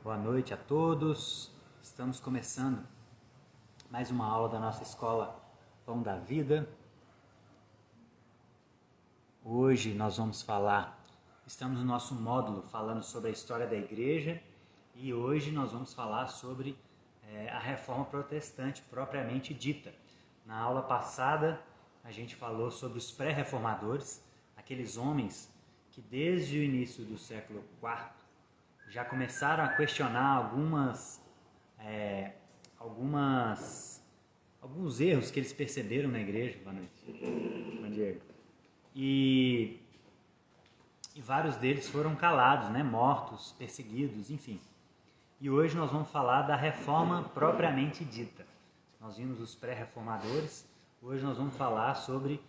Boa noite a todos. Estamos começando mais uma aula da nossa escola Pão da Vida. Hoje nós vamos estamos no nosso módulo falando sobre a história da igreja e hoje nós vamos falar sobre a Reforma Protestante propriamente dita. Na aula passada a gente falou sobre os pré-reformadores, aqueles homens que desde o início do século IV já começaram a questionar alguns erros que eles perceberam na igreja. Boa noite. Bom dia. E vários deles foram calados, mortos, perseguidos, enfim. E hoje nós vamos falar da reforma propriamente dita. Nós vimos os pré-reformadores, hoje nós vamos falar sobre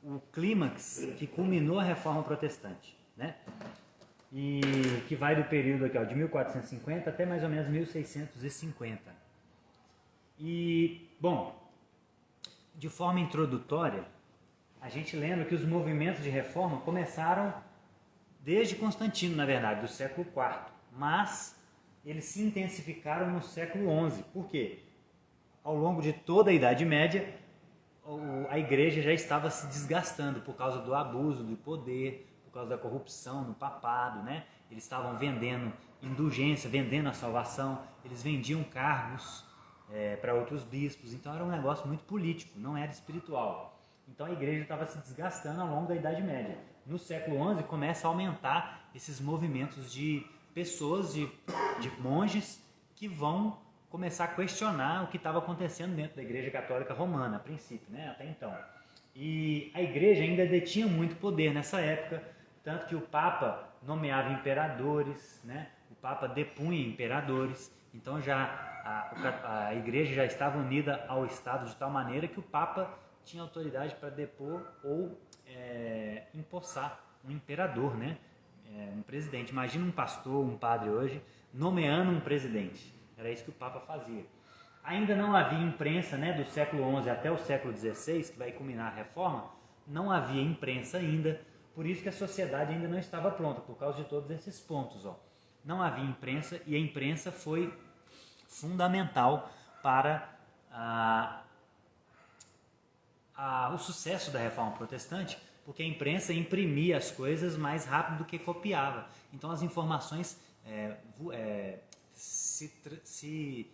o clímax que culminou a reforma protestante, E que vai do período aqui, de 1450 até mais ou menos 1650. E, bom, de forma introdutória, a gente lembra que os movimentos de reforma começaram desde Constantino, na verdade, do século IV, mas eles se intensificaram no século XI. Por quê? Ao longo de toda a Idade Média, a igreja já estava se desgastando por causa do abuso do poder, por causa da corrupção no papado, Eles estavam vendendo indulgência, vendendo a salvação, eles vendiam cargos para outros bispos, então era um negócio muito político, não era espiritual. Então a igreja estava se desgastando ao longo da Idade Média. No século XI começa a aumentar esses movimentos de pessoas, de monges, que vão começar a questionar o que estava acontecendo dentro da Igreja Católica Romana, a princípio, até então. E a igreja ainda detinha muito poder nessa época, tanto que o Papa nomeava imperadores, o Papa depunha imperadores, então a igreja já estava unida ao Estado de tal maneira que o Papa tinha autoridade para depor ou empossar um imperador, um presidente. Imagina um pastor, um padre hoje, nomeando um presidente. Era isso que o Papa fazia. Ainda não havia imprensa, do século XI até o século XVI, que vai culminar a reforma, não havia imprensa ainda, por isso que a sociedade ainda não estava pronta, por causa de todos esses pontos. Não havia imprensa e a imprensa foi fundamental para o sucesso da reforma protestante, porque a imprensa imprimia as coisas mais rápido do que copiava. Então as informações se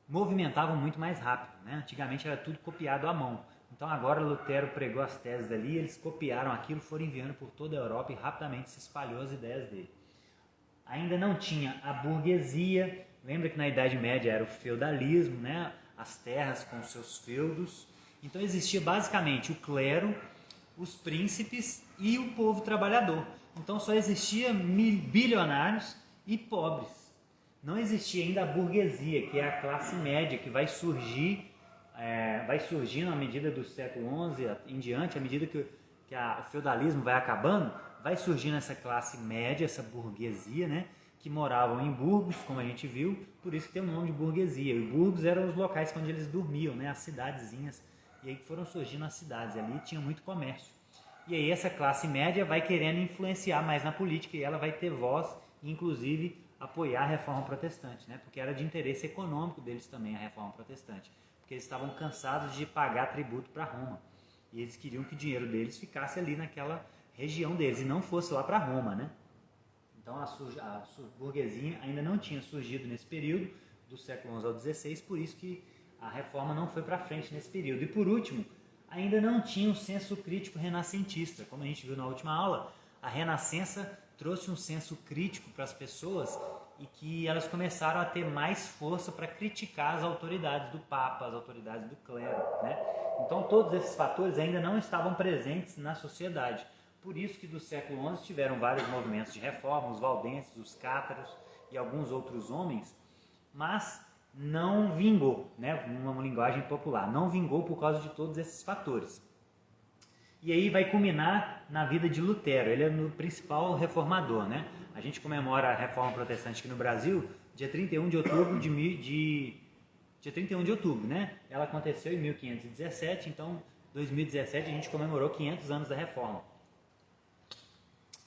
movimentavam muito mais rápido. Antigamente era tudo copiado à mão. Então agora Lutero pregou as teses ali, eles copiaram aquilo, foram enviando por toda a Europa e rapidamente se espalhou as ideias dele. Ainda não tinha a burguesia, lembra que na Idade Média era o feudalismo, as terras com seus feudos. Então existia basicamente o clero, os príncipes e o povo trabalhador. Então só existia bilionários e pobres. Não existia ainda a burguesia, que é a classe média, que vai surgindo à medida do século XI em diante, à medida que o feudalismo vai acabando, vai surgindo essa classe média, essa burguesia, que moravam em burgos, como a gente viu, por isso que tem o nome de burguesia. E burgos eram os locais onde eles dormiam, as cidadezinhas, e aí foram surgindo as cidades, ali tinha muito comércio. E aí essa classe média vai querendo influenciar mais na política e ela vai ter voz, inclusive apoiar a reforma protestante, porque era de interesse econômico deles também a reforma protestante, porque eles estavam cansados de pagar tributo para Roma e eles queriam que o dinheiro deles ficasse ali naquela região deles e não fosse lá para Roma, Então a burguesia ainda não tinha surgido nesse período do século XI ao XVI, por isso que a reforma não foi para frente nesse período. E por último, ainda não tinha um senso crítico renascentista, como a gente viu na última aula. A Renascença trouxe um senso crítico para as pessoas e que elas começaram a ter mais força para criticar as autoridades do Papa, as autoridades do clero, Então todos esses fatores ainda não estavam presentes na sociedade. Por isso que do século XI tiveram vários movimentos de reforma, os valdenses, os cátaros e alguns outros homens, mas não vingou, numa linguagem popular, não vingou por causa de todos esses fatores. E aí vai culminar na vida de Lutero, ele é o principal reformador, A gente comemora a reforma protestante aqui no Brasil dia 31 de outubro dia 31 de outubro, Ela aconteceu em 1517, então 2017 a gente comemorou 500 anos da reforma.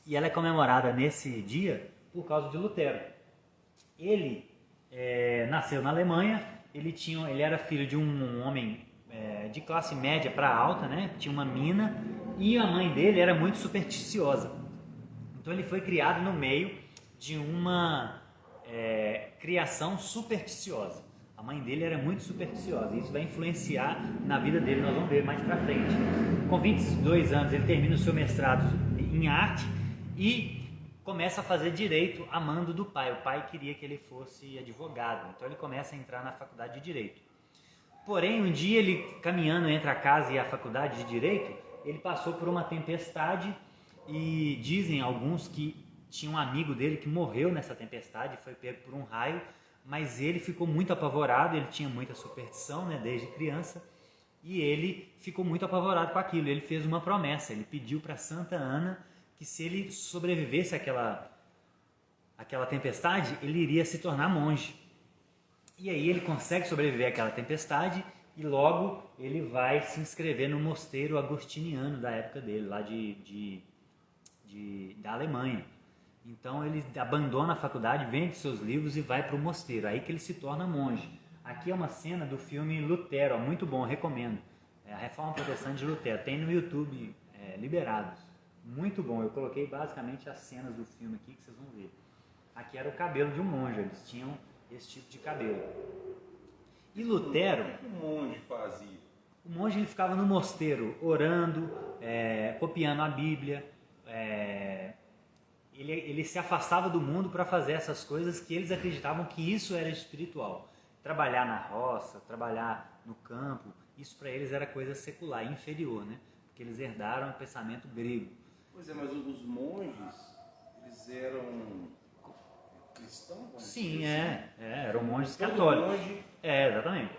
E ela é comemorada nesse dia por causa de Lutero. Ele nasceu na Alemanha, ele era filho de um homem de classe média para alta, né? Tinha uma mina, e a mãe dele era muito supersticiosa. Então ele foi criado no meio de uma criação supersticiosa. A mãe dele era muito supersticiosa, e isso vai influenciar na vida dele, nós vamos ver mais pra frente. Com 22 anos ele termina o seu mestrado em arte e começa a fazer direito a mando do pai. O pai queria que ele fosse advogado, então ele começa a entrar na faculdade de direito. Porém, um dia ele, caminhando entre a casa e a faculdade de direito, ele passou por uma tempestade, e dizem alguns que tinha um amigo dele que morreu nessa tempestade, foi pego por um raio, mas ele ficou muito apavorado, ele tinha muita superstição, né, desde criança, e ele ficou muito apavorado com aquilo. Ele fez uma promessa, ele pediu para Santa Ana que se ele sobrevivesse àquela tempestade, ele iria se tornar monge. E aí ele consegue sobreviver àquela tempestade e logo ele vai se inscrever no mosteiro agostiniano da época dele, lá da Alemanha. Então ele abandona a faculdade, vende seus livros e vai para o mosteiro, aí que ele se torna monge. Aqui é uma cena do filme Lutero, muito bom, recomendo. A Reforma Protestante de Lutero, tem no YouTube, liberados. Muito bom, eu coloquei basicamente as cenas do filme aqui que vocês vão ver. Aqui era o cabelo de um monge, eles tinham esse tipo de cabelo. E Lutero... O que o monge fazia? O monge ele ficava no mosteiro orando, copiando a Bíblia, ele se afastava do mundo para fazer essas coisas que eles acreditavam que isso era espiritual. Trabalhar na roça, trabalhar no campo, isso para eles era coisa secular, inferior, né? Porque eles herdaram o pensamento grego. Pois é, mas os monges, eles eram cristãos? Sim, eram monges católicos. Monge... exatamente.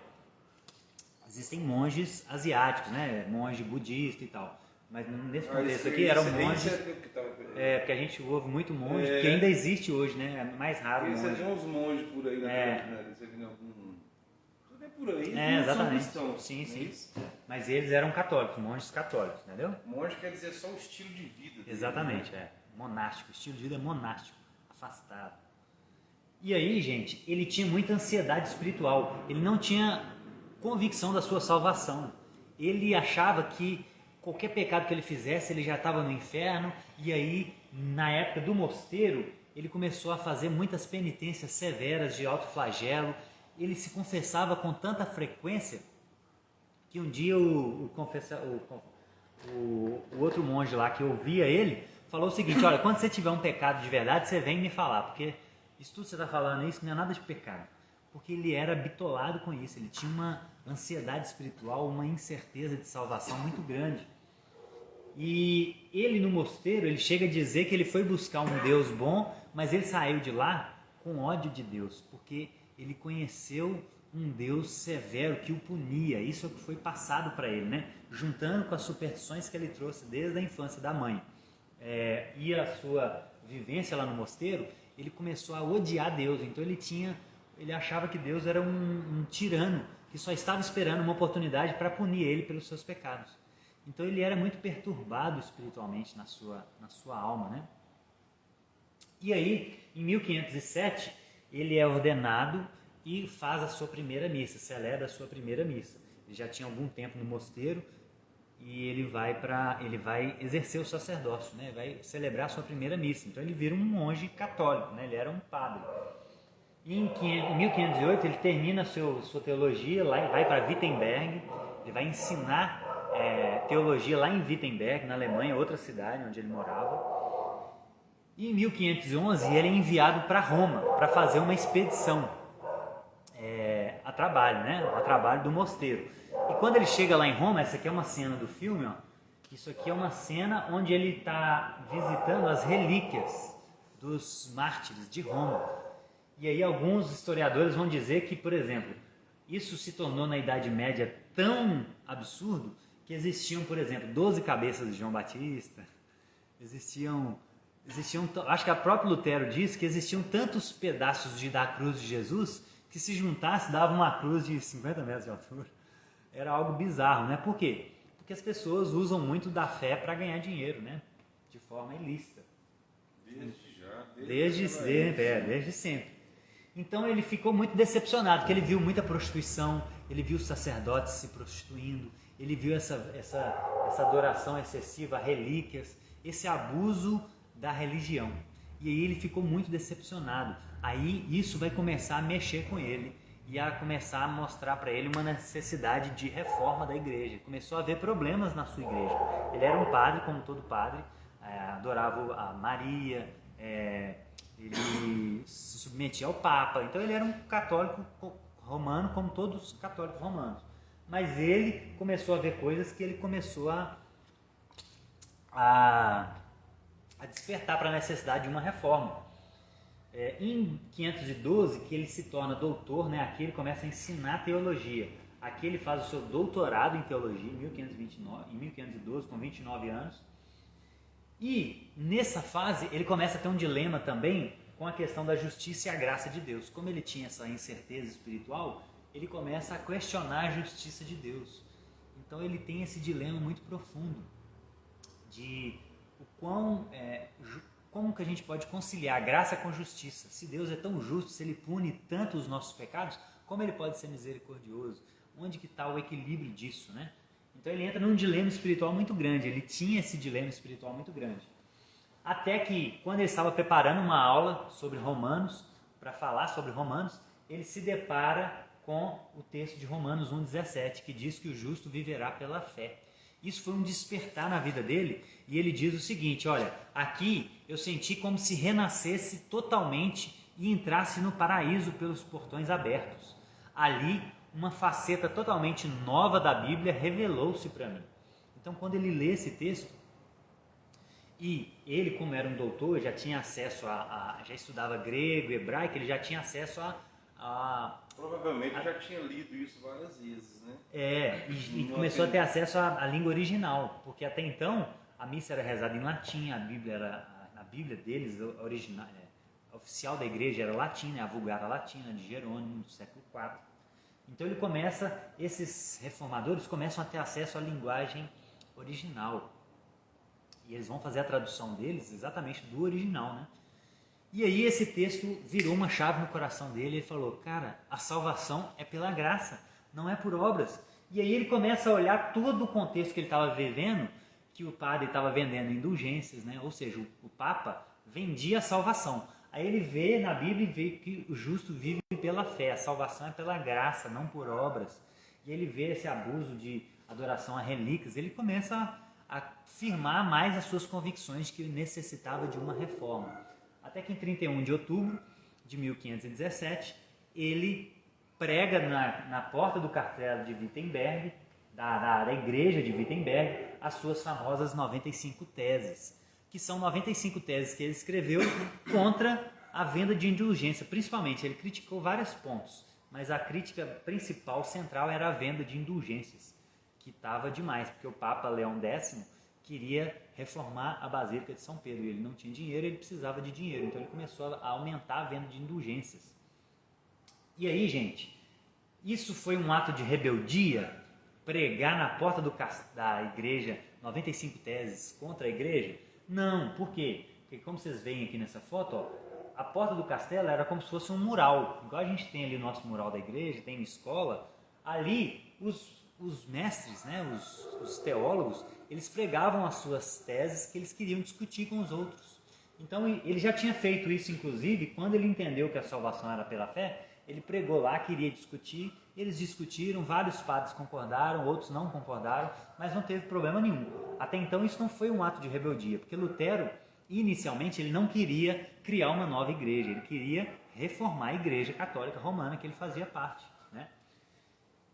Existem monges asiáticos, né? Monge budista e tal. Mas nesse contexto aqui eram monges. Porque a gente ouve muito monge, que ainda existe hoje, né? É mais raro. Você tem uns monges por aí, né? Você vê algum. Tudo é por aí. Exatamente. São cristãos, sim. Mas eles eram católicos, monges católicos, entendeu? Monge quer dizer só o estilo de vida. Exatamente, monástico. O estilo de vida é monástico, afastado. E aí, gente, ele tinha muita ansiedade espiritual. Ele não tinha convicção da sua salvação. Ele achava que qualquer pecado que ele fizesse, ele já estava no inferno. E aí, na época do mosteiro, ele começou a fazer muitas penitências severas de alto flagelo. Ele se confessava com tanta frequência que um dia o outro monge lá que ouvia ele falou o seguinte: olha, quando você tiver um pecado de verdade, você vem me falar, porque isso tudo que você está falando isso não é nada de pecado. Porque ele era bitolado com isso, ele tinha uma ansiedade espiritual, uma incerteza de salvação muito grande. E ele no mosteiro, ele chega a dizer que ele foi buscar um Deus bom, mas ele saiu de lá com ódio de Deus, porque ele conheceu um Deus severo que o punia. Isso é o que foi passado para ele, né? Juntando com as superstições que ele trouxe desde a infância da mãe. E a sua vivência lá no mosteiro, ele começou a odiar Deus. Então ele achava que Deus era um tirano que só estava esperando uma oportunidade para punir ele pelos seus pecados. Então ele era muito perturbado espiritualmente na sua alma, né? E aí, em 1507, ele é ordenado e faz a sua primeira missa, celebra a sua primeira missa. Ele já tinha algum tempo no mosteiro e ele vai exercer o sacerdócio, né? Vai celebrar a sua primeira missa. Então ele vira um monge católico, né? Ele era um padre. E em 1508 ele termina sua teologia, vai para Wittenberg, ele vai ensinar teologia lá em Wittenberg, na Alemanha, outra cidade onde ele morava. E em 1511 ele é enviado para Roma para fazer uma expedição a trabalho, né? A trabalho do mosteiro. E quando ele chega lá em Roma, essa aqui é uma cena do filme, ó. Isso aqui é uma cena onde ele está visitando as relíquias dos mártires de Roma. E aí alguns historiadores vão dizer que, por exemplo, isso se tornou na Idade Média tão absurdo que existiam, por exemplo, 12 cabeças de João Batista, acho que a própria Lutero diz que existiam tantos pedaços da cruz de Jesus que se juntasse dava uma cruz de 50 metros de altura. Era algo bizarro, né? Por quê? Porque as pessoas usam muito da fé para ganhar dinheiro, né? De forma ilícita. Desde sempre. Desde sempre. Então ele ficou muito decepcionado, porque ele viu muita prostituição, ele viu sacerdotes se prostituindo, ele viu essa adoração excessiva a relíquias, esse abuso da religião. E aí ele ficou muito decepcionado. Aí isso vai começar a mexer com ele e a começar a mostrar para ele uma necessidade de reforma da igreja. Começou a haver problemas na sua igreja. Ele era um padre, como todo padre, adorava a Maria, ele se submetia ao Papa. Então ele era um católico romano, como todos os católicos romanos. Mas ele começou a ver coisas que ele começou a despertar para a necessidade de uma reforma. Em 512, que ele se torna doutor, né? Aqui ele começa a ensinar teologia. Aqui ele faz o seu doutorado em teologia, em 1512, com 29 anos. E nessa fase ele começa a ter um dilema também com a questão da justiça e a graça de Deus. Como ele tinha essa incerteza espiritual, ele começa a questionar a justiça de Deus. Então ele tem esse dilema muito profundo de como que a gente pode conciliar graça com justiça? Se Deus é tão justo, se Ele pune tanto os nossos pecados, como Ele pode ser misericordioso? Onde que está o equilíbrio disso, né? Então ele entra num dilema espiritual muito grande, ele tinha esse dilema espiritual muito grande. Até que, quando ele estava preparando uma aula sobre Romanos, para falar sobre Romanos, ele se depara com o texto de Romanos 1,17, que diz que o justo viverá pela fé. Isso foi um despertar na vida dele, e ele diz o seguinte: olha, aqui eu senti como se renascesse totalmente e entrasse no paraíso pelos portões abertos. Ali, uma faceta totalmente nova da Bíblia revelou-se para mim. Então, quando ele lê esse texto, e ele, como era um doutor, já tinha acesso já estudava grego, hebraico, ele já tinha acesso Provavelmente já tinha lido isso várias vezes, né? E começou a ter acesso à língua original, porque até então a missa era rezada em latim, a Bíblia deles, original, a oficial da igreja era latim, né? A Vulgata Latina de Jerônimo, do século IV. Então esses reformadores começam a ter acesso à linguagem original. E eles vão fazer a tradução deles exatamente do original, né? E aí esse texto virou uma chave no coração dele. Ele falou: cara, a salvação é pela graça, não é por obras. E aí ele começa a olhar todo o contexto que ele estava vivendo, que o padre estava vendendo indulgências, né? Ou seja, o Papa vendia a salvação. Aí ele vê na Bíblia e vê que o justo vive pela fé, a salvação é pela graça, não por obras. E ele vê esse abuso de adoração a relíquias, ele começa a firmar mais as suas convicções de que ele necessitava de uma reforma. Até que em 31 de outubro de 1517, ele prega na porta do castelo de Wittenberg, da igreja de Wittenberg, as suas famosas 95 teses, que são 95 teses que ele escreveu contra a venda de indulgência. Principalmente, ele criticou vários pontos, mas a crítica principal, central, era a venda de indulgências, que estava demais, porque o Papa Leão X queria reformar a Basílica de São Pedro, e ele não tinha dinheiro, ele precisava de dinheiro, então ele começou a aumentar a venda de indulgências. E aí, gente, isso foi um ato de rebeldia, pregar na porta da igreja 95 teses contra a igreja? Não, por quê? Porque como vocês veem aqui nessa foto, a porta do castelo era como se fosse um mural, igual a gente tem ali o nosso mural da igreja, tem escola, ali os mestres, né, os teólogos, eles pregavam as suas teses que eles queriam discutir com os outros. Então ele já tinha feito isso, inclusive, quando ele entendeu que a salvação era pela fé, ele pregou lá, queria discutir, eles discutiram, vários padres concordaram, outros não concordaram, mas não teve problema nenhum. Até então isso não foi um ato de rebeldia, porque Lutero, inicialmente, ele não queria criar uma nova igreja, ele queria reformar a igreja católica romana que ele fazia parte, né?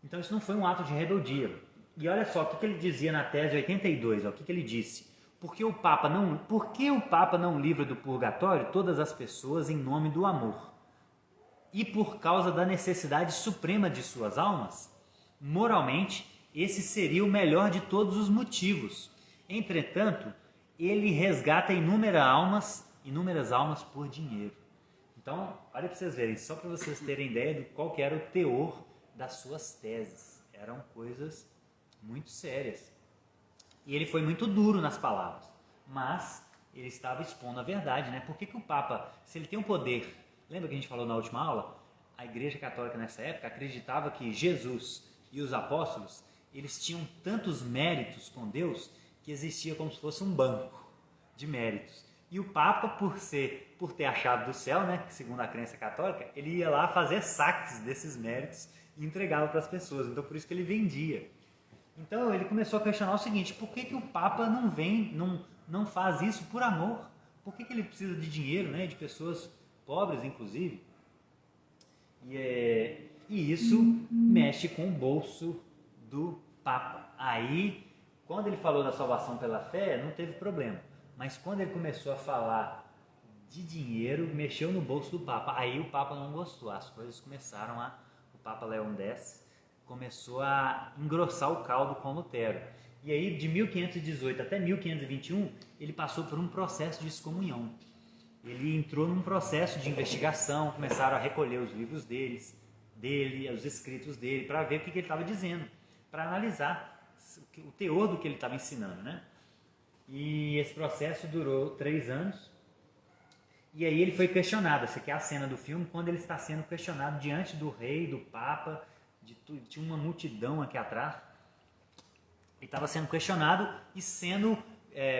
Então isso não foi um ato de rebeldia. E olha só o que ele dizia na tese 82, ó, o que ele disse: por que o Papa não livra do purgatório todas as pessoas em nome do amor? E por causa da necessidade suprema de suas almas? Moralmente, esse seria o melhor de todos os motivos. Entretanto, ele resgata inúmeras almas por dinheiro. Então, olha para vocês verem, só para vocês terem ideia de qual que era o teor das suas teses. Eram coisas muito sérias. E ele foi muito duro nas palavras, mas ele estava expondo a verdade, né? Por que o Papa, se ele tem o poder Lembra que a gente falou na última aula? A Igreja Católica nessa época acreditava que Jesus e os apóstolos, eles tinham tantos méritos com Deus que existia como se fosse um banco de méritos. E o Papa, por ter a chave do céu, né, segundo a crença católica, ele ia lá fazer saques desses méritos e entregava para as pessoas. Então por isso que ele vendia. Então ele começou a questionar o seguinte: por que o Papa não faz isso por amor? Por que ele precisa de dinheiro, né, de pessoas pobres, inclusive? E isso mexe com o bolso do Papa. Aí, quando ele falou da salvação pela fé, não teve problema. Mas quando ele começou a falar de dinheiro, mexeu no bolso do Papa. Aí o Papa não gostou. As coisas começaram a... O Papa Leão X começou a engrossar o caldo com Lutero. E aí, de 1518 até 1521, ele passou por um processo de excomunhão. Ele entrou num processo de investigação, começaram a recolher os livros dele, os escritos dele, para ver o que ele estava dizendo, para analisar o teor do que ele estava ensinando, né? E esse processo durou 3 anos, e aí ele foi questionado. Essa aqui é a cena do filme, quando ele está sendo questionado diante do rei, do papa, tinha uma multidão aqui atrás. Ele estava sendo questionado e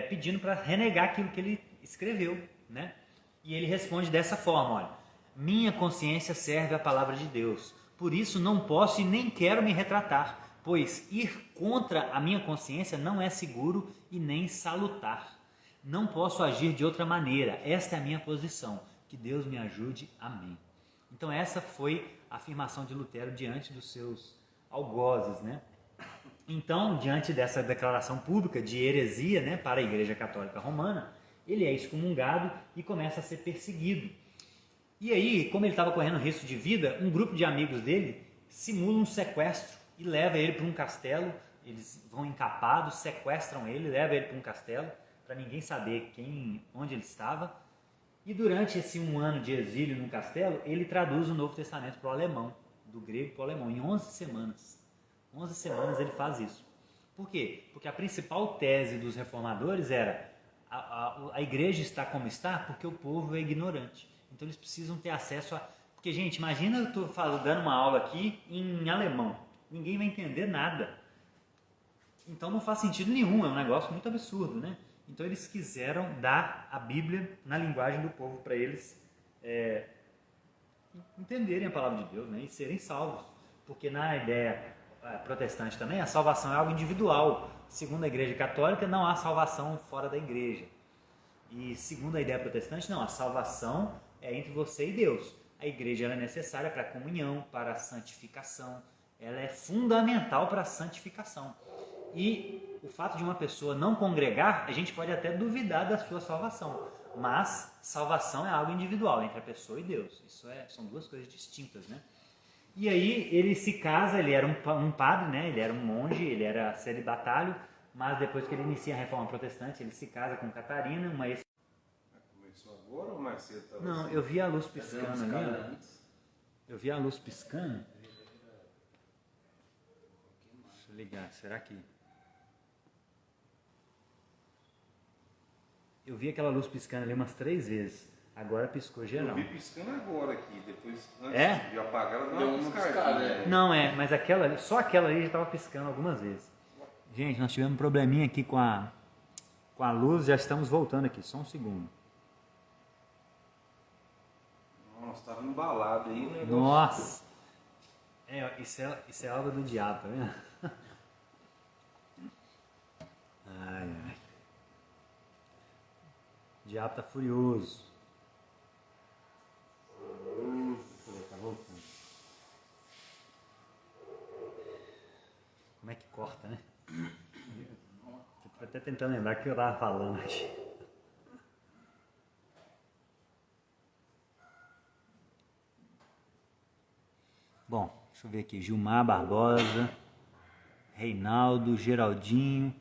pedindo para renegar aquilo que ele escreveu, né? E ele responde dessa forma: olha, minha consciência serve à palavra de Deus, por isso não posso e nem quero me retratar, pois ir contra a minha consciência não é seguro e nem salutar. Não posso agir de outra maneira, esta é a minha posição, que Deus me ajude, amém. Então essa foi a afirmação de Lutero diante dos seus algozes, né? Então, diante dessa declaração pública de heresia, né, para a Igreja Católica Romana, ele é excomungado e começa a ser perseguido. E aí, como ele estava correndo risco de vida, um grupo de amigos dele simula um sequestro e leva ele para um castelo. Eles vão encapados, sequestram ele, levam ele para um castelo, para ninguém saber onde ele estava. E durante esse 1 ano de exílio no castelo, ele traduz o Novo Testamento para o alemão, do grego para o alemão, em 11 semanas. 11 semanas ele faz isso. Por quê? Porque a principal tese dos reformadores era: a igreja está como está porque o povo é ignorante. Então eles precisam ter acesso a... Porque, gente, imagina eu estou dando uma aula aqui em alemão. Ninguém vai entender nada. Então não faz sentido nenhum, é um negócio muito absurdo, né? Então eles quiseram dar a Bíblia na linguagem do povo para eles entenderem a palavra de Deus, né? E serem salvos. Porque na ideia protestante também, a salvação é algo individual. Segundo a Igreja Católica, não há salvação fora da Igreja. E segundo a ideia protestante, não, a salvação é entre você e Deus. A Igreja é necessária para a comunhão, para a santificação. Ela é fundamental para a santificação. E o fato de uma pessoa não congregar, a gente pode até duvidar da sua salvação. Mas salvação é algo individual entre a pessoa e Deus. São duas coisas distintas, né? E aí ele se casa, ele era um padre, né? Ele era um monge, ele era celibatário, mas depois que ele inicia a reforma protestante, ele se casa com Catarina, uma ex... Começou agora ou mais cedo? Não, assim? Eu vi a luz piscando ali. Eu vi a luz piscando. Deixa eu ligar, será que... Eu vi aquela luz piscando ali umas 3 vezes. Agora piscou geral. Eu vi piscando agora aqui, depois antes de apagar ela deu uma piscada. Não, mas só aquela ali já estava piscando algumas vezes. Gente, nós tivemos um probleminha aqui com a luz, já estamos voltando aqui, só um segundo. Nossa, estava embalado aí, né? Nossa! Isso é obra do diabo, tá vendo? Ai. O diabo tá furioso. Tá voltando. Como é que corta, né? Tô até tentando lembrar o que eu tava falando aqui. Bom, deixa eu ver aqui. Gilmar Barbosa, Reinaldo, Geraldinho,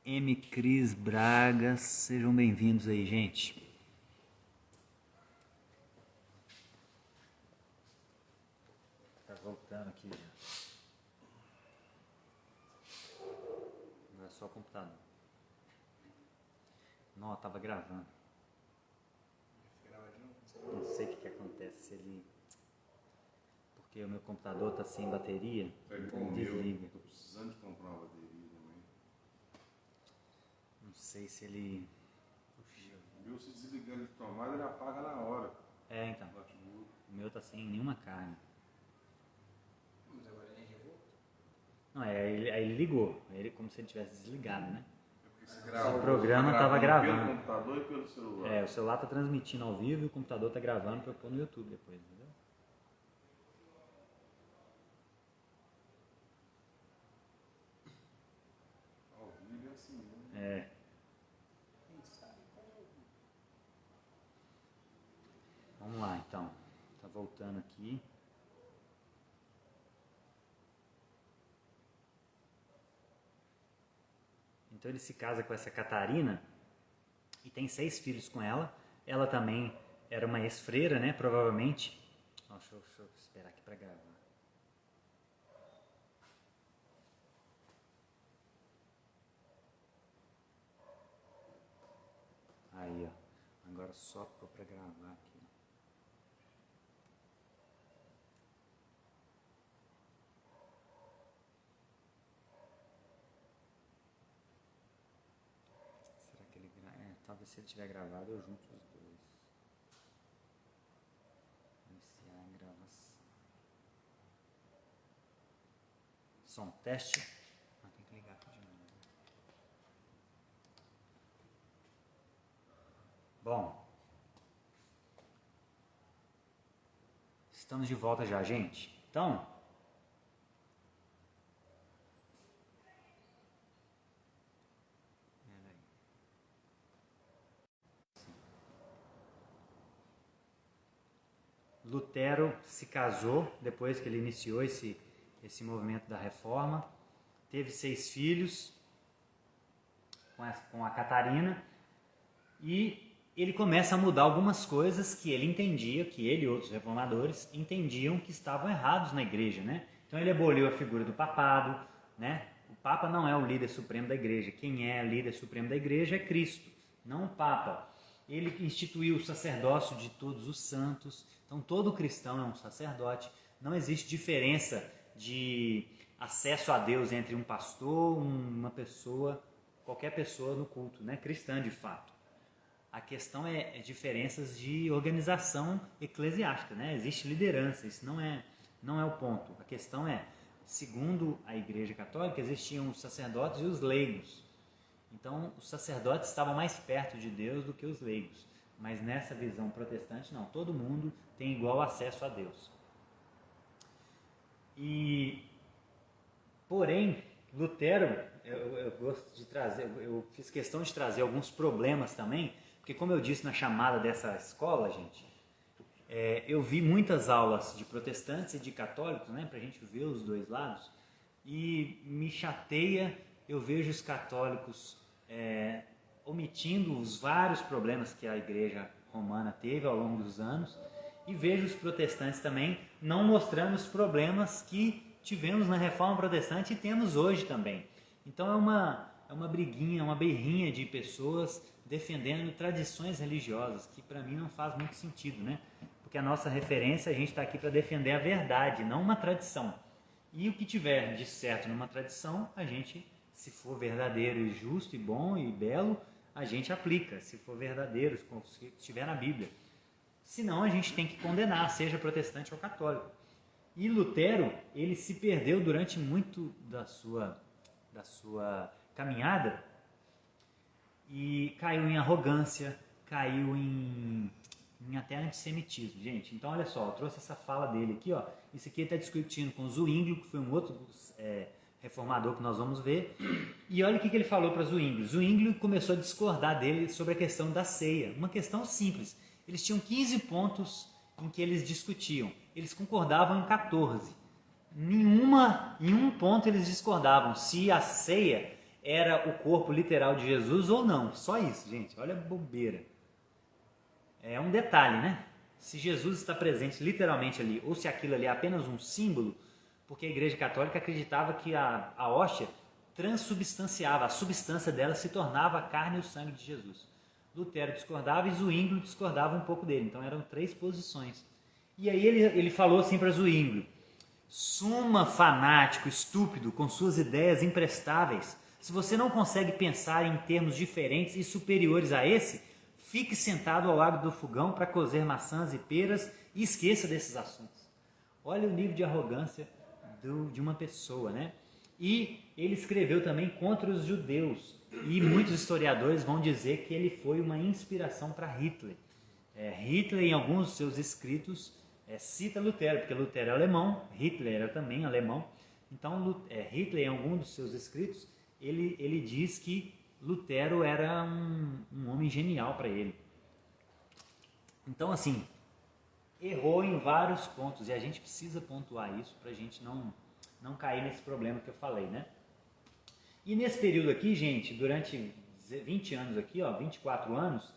M. Cris Braga, sejam bem-vindos aí, gente. Tá voltando aqui já. Não é só o computador. Não, tava gravando. Não se ele... Porque o meu computador está sem bateria, então ele desliga. Estou precisando de comprar uma bateria também. Não sei se ele... O meu, se desligando de tomada, ele apaga na hora. Então. O meu está sem nenhuma carga. Mas agora a energia voltou. Não, aí ele ligou. Ele como se ele tivesse desligado, né? O programa estava gravando. Pelo computador e pelo celular. O celular está transmitindo ao vivo e o computador está gravando para eu pôr no YouTube depois, entendeu? Ao vivo é assim mesmo. Quem sabe como. Vamos lá, então. Tá voltando aqui. Então ele se casa com essa Catarina e tem 6 filhos com ela. Ela também era uma ex-freira, né? Provavelmente. Deixa eu esperar aqui para gravar. Aí, ó. Agora só para gravar aqui. Será que ele talvez se ele tiver gravado eu junto os dois. Iniciar a gravação. Som teste. Tem que ligar aqui de novo. Bom, estamos de volta já, gente. Então, Lutero se casou depois que ele iniciou esse movimento da reforma, teve 6 filhos com a Catarina e ele começa a mudar algumas coisas que ele entendia, que ele e outros reformadores entendiam que estavam errados na igreja, né? Então ele aboliu a figura do papado, né? O Papa não é o líder supremo da igreja, quem é o líder supremo da igreja é Cristo, não o Papa. Ele instituiu o sacerdócio de todos os santos, então todo cristão é um sacerdote, não existe diferença de acesso a Deus entre um pastor, uma pessoa, qualquer pessoa no culto, né? Cristã de fato. A questão é diferenças de organização eclesiástica, né? Existe liderança, isso não é o ponto. A questão é, segundo a Igreja Católica, existiam os sacerdotes e os leigos. Então, os sacerdotes estavam mais perto de Deus do que os leigos. Mas nessa visão protestante, não. Todo mundo tem igual acesso a Deus. Porém, Lutero, eu gosto de trazer, eu fiz questão de trazer alguns problemas também, porque como eu disse na chamada dessa escola, gente, eu vi muitas aulas de protestantes e de católicos, né, para a gente ver os dois lados, e me chateia, eu vejo os católicos omitindo os vários problemas que a igreja romana teve ao longo dos anos, e vejo os protestantes também não mostrando os problemas que tivemos na Reforma Protestante e temos hoje também. Então é uma briguinha, uma berrinha de pessoas defendendo tradições religiosas, que para mim não faz muito sentido, né? Porque a nossa referência, a gente está aqui para defender a verdade, não uma tradição. E o que tiver de certo numa tradição, a gente, se for verdadeiro e justo e bom e belo, a gente aplica, se for verdadeiro, se estiver na Bíblia. Senão a gente tem que condenar, seja protestante ou católico. E Lutero, ele se perdeu durante muito da sua caminhada e caiu em arrogância, caiu em até antissemitismo, gente. Então, olha só, eu trouxe essa fala dele aqui, ó. Isso aqui ele está discutindo com Zwinglio, que foi um outro reformador que nós vamos ver. E olha o que ele falou para Zwinglio. Zwinglio começou a discordar dele sobre a questão da ceia. Uma questão simples. Eles tinham 15 pontos em que eles discutiam. Eles concordavam em 14. Em um ponto eles discordavam se a ceia era o corpo literal de Jesus ou não. Só isso, gente. Olha a bobeira. É um detalhe, né? Se Jesus está presente literalmente ali, ou se aquilo ali é apenas um símbolo, porque a Igreja Católica acreditava que a hóstia transubstanciava, a substância dela se tornava a carne e o sangue de Jesus. Lutero discordava e Zwinglio discordava um pouco dele. Então eram 3 posições. E aí ele falou assim para Zwinglio: suma fanático, estúpido, com suas ideias imprestáveis. Se você não consegue pensar em termos diferentes e superiores a esse, fique sentado ao lado do fogão para cozer maçãs e peras e esqueça desses assuntos. Olha o nível de arrogância de uma pessoa, né? E ele escreveu também contra os judeus. E muitos historiadores vão dizer que ele foi uma inspiração para Hitler. Hitler, em alguns dos seus escritos, cita Lutero, porque Lutero é alemão, Hitler era também alemão. Então, Hitler, em algum dos seus escritos, ele diz que Lutero era um homem genial para ele. Então, assim, errou em vários pontos, e a gente precisa pontuar isso para a gente não cair nesse problema que eu falei, né? E nesse período aqui, gente, durante 20 anos aqui, 24 anos,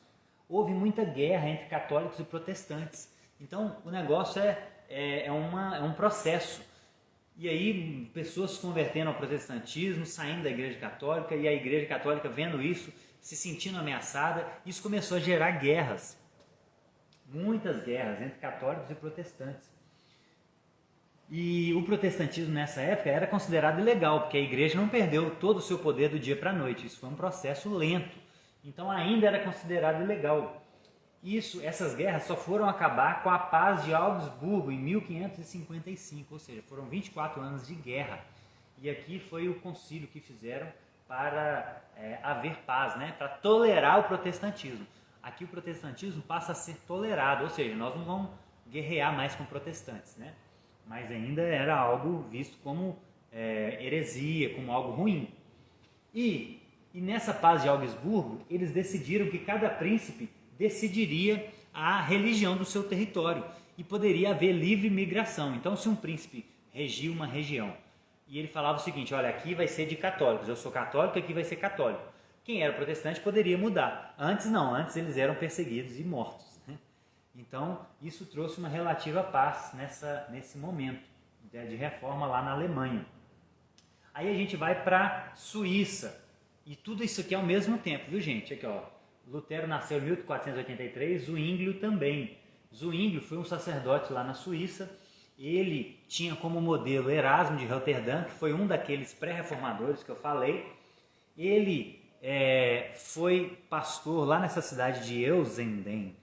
houve muita guerra entre católicos e protestantes. Então, o negócio é um processo. E aí, pessoas se convertendo ao protestantismo, saindo da Igreja Católica, e a Igreja Católica vendo isso, se sentindo ameaçada, isso começou a gerar guerras. Muitas guerras entre católicos e protestantes. E o protestantismo nessa época era considerado ilegal, porque a igreja não perdeu todo o seu poder do dia para a noite. Isso foi um processo lento. Então ainda era considerado ilegal. Essas guerras só foram acabar com a paz de Augsburgo em 1555, ou seja, foram 24 anos de guerra. E aqui foi o concílio que fizeram para haver paz, né? Para tolerar o protestantismo. Aqui o protestantismo passa a ser tolerado, ou seja, nós não vamos guerrear mais com protestantes, né? Mas ainda era algo visto como heresia, como algo ruim. E nessa paz de Augsburgo, eles decidiram que cada príncipe decidiria a religião do seu território e poderia haver livre migração. Então, se um príncipe regia uma região e ele falava o seguinte: olha, aqui vai ser de católicos, eu sou católico, aqui vai ser católico. Quem era protestante poderia mudar. Antes não, antes eles eram perseguidos e mortos, né? Então, isso trouxe uma relativa paz nesse momento de reforma lá na Alemanha. Aí a gente vai para a Suíça. E tudo isso aqui ao mesmo tempo, viu, gente? Aqui, ó. Lutero nasceu em 1483, Zwinglio também. Zwinglio foi um sacerdote lá na Suíça. Ele tinha como modelo Erasmo de Roterdã, que foi um daqueles pré-reformadores que eu falei. Ele foi pastor lá nessa cidade de Eusenden,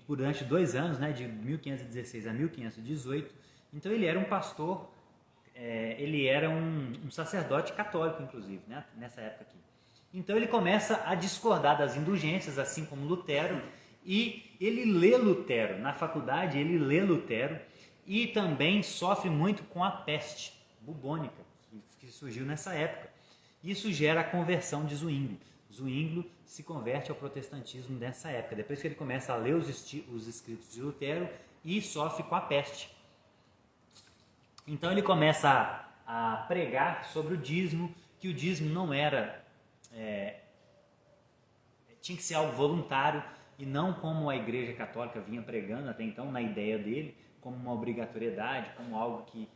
durante 2 anos, né, de 1516 a 1518. Então ele era um pastor, ele era um sacerdote católico, inclusive, né, nessa época aqui. Então ele começa a discordar das indulgências, assim como Lutero, e ele lê Lutero. Na faculdade ele lê Lutero e também sofre muito com a peste bubônica, que surgiu nessa época. Isso gera a conversão de Zwinglio. Zwinglio se converte ao protestantismo nessa época, depois que ele começa a ler os escritos de Lutero e sofre com a peste. Então ele começa a pregar sobre o dízimo, que o dízimo não era... tinha que ser algo voluntário e não como a Igreja Católica vinha pregando até então, na ideia dele, como uma obrigatoriedade, como algo que...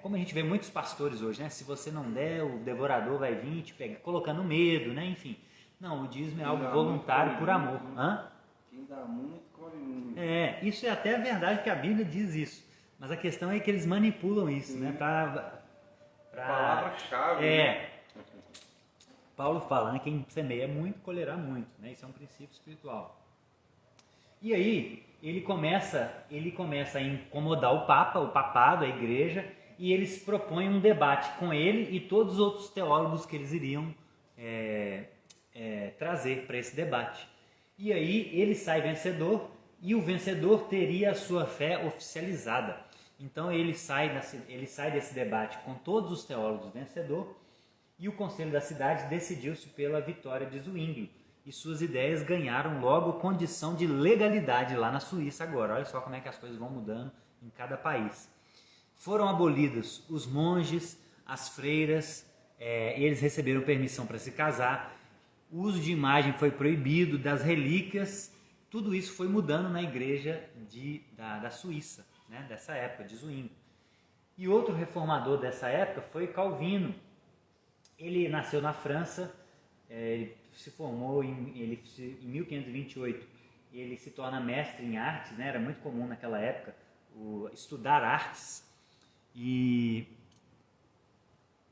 como a gente vê muitos pastores hoje, né? Se você não der, o devorador vai vir e te pegar, colocando medo, né? Enfim. Não, o dízimo é algo voluntário por amor. Quem dá muito, come muito. Isso é até verdade que a Bíblia diz isso. Mas a questão é que eles manipulam isso, né? Palavra-chave. Né? Paulo fala, né? Quem semeia muito, colherá muito, né? Isso é um princípio espiritual. E aí, ele começa a incomodar o Papa, o papado, a igreja, e eles propõem um debate com ele e todos os outros teólogos que eles iriam trazer para esse debate. E aí ele sai vencedor, e o vencedor teria a sua fé oficializada. Então ele sai desse debate com todos os teólogos vencedor, e o conselho da cidade decidiu-se pela vitória de Zwinglio. E suas ideias ganharam logo condição de legalidade lá na Suíça agora. Olha só como é que as coisas vão mudando em cada país. Foram abolidos os monges, as freiras, eles receberam permissão para se casar, o uso de imagem foi proibido, das relíquias, tudo isso foi mudando na igreja da Suíça, né, dessa época, de Zwinglio. E outro reformador dessa época foi Calvino. Ele nasceu na França, ele se formou em 1528 ele se torna mestre em artes, né? Era muito comum naquela época estudar artes, e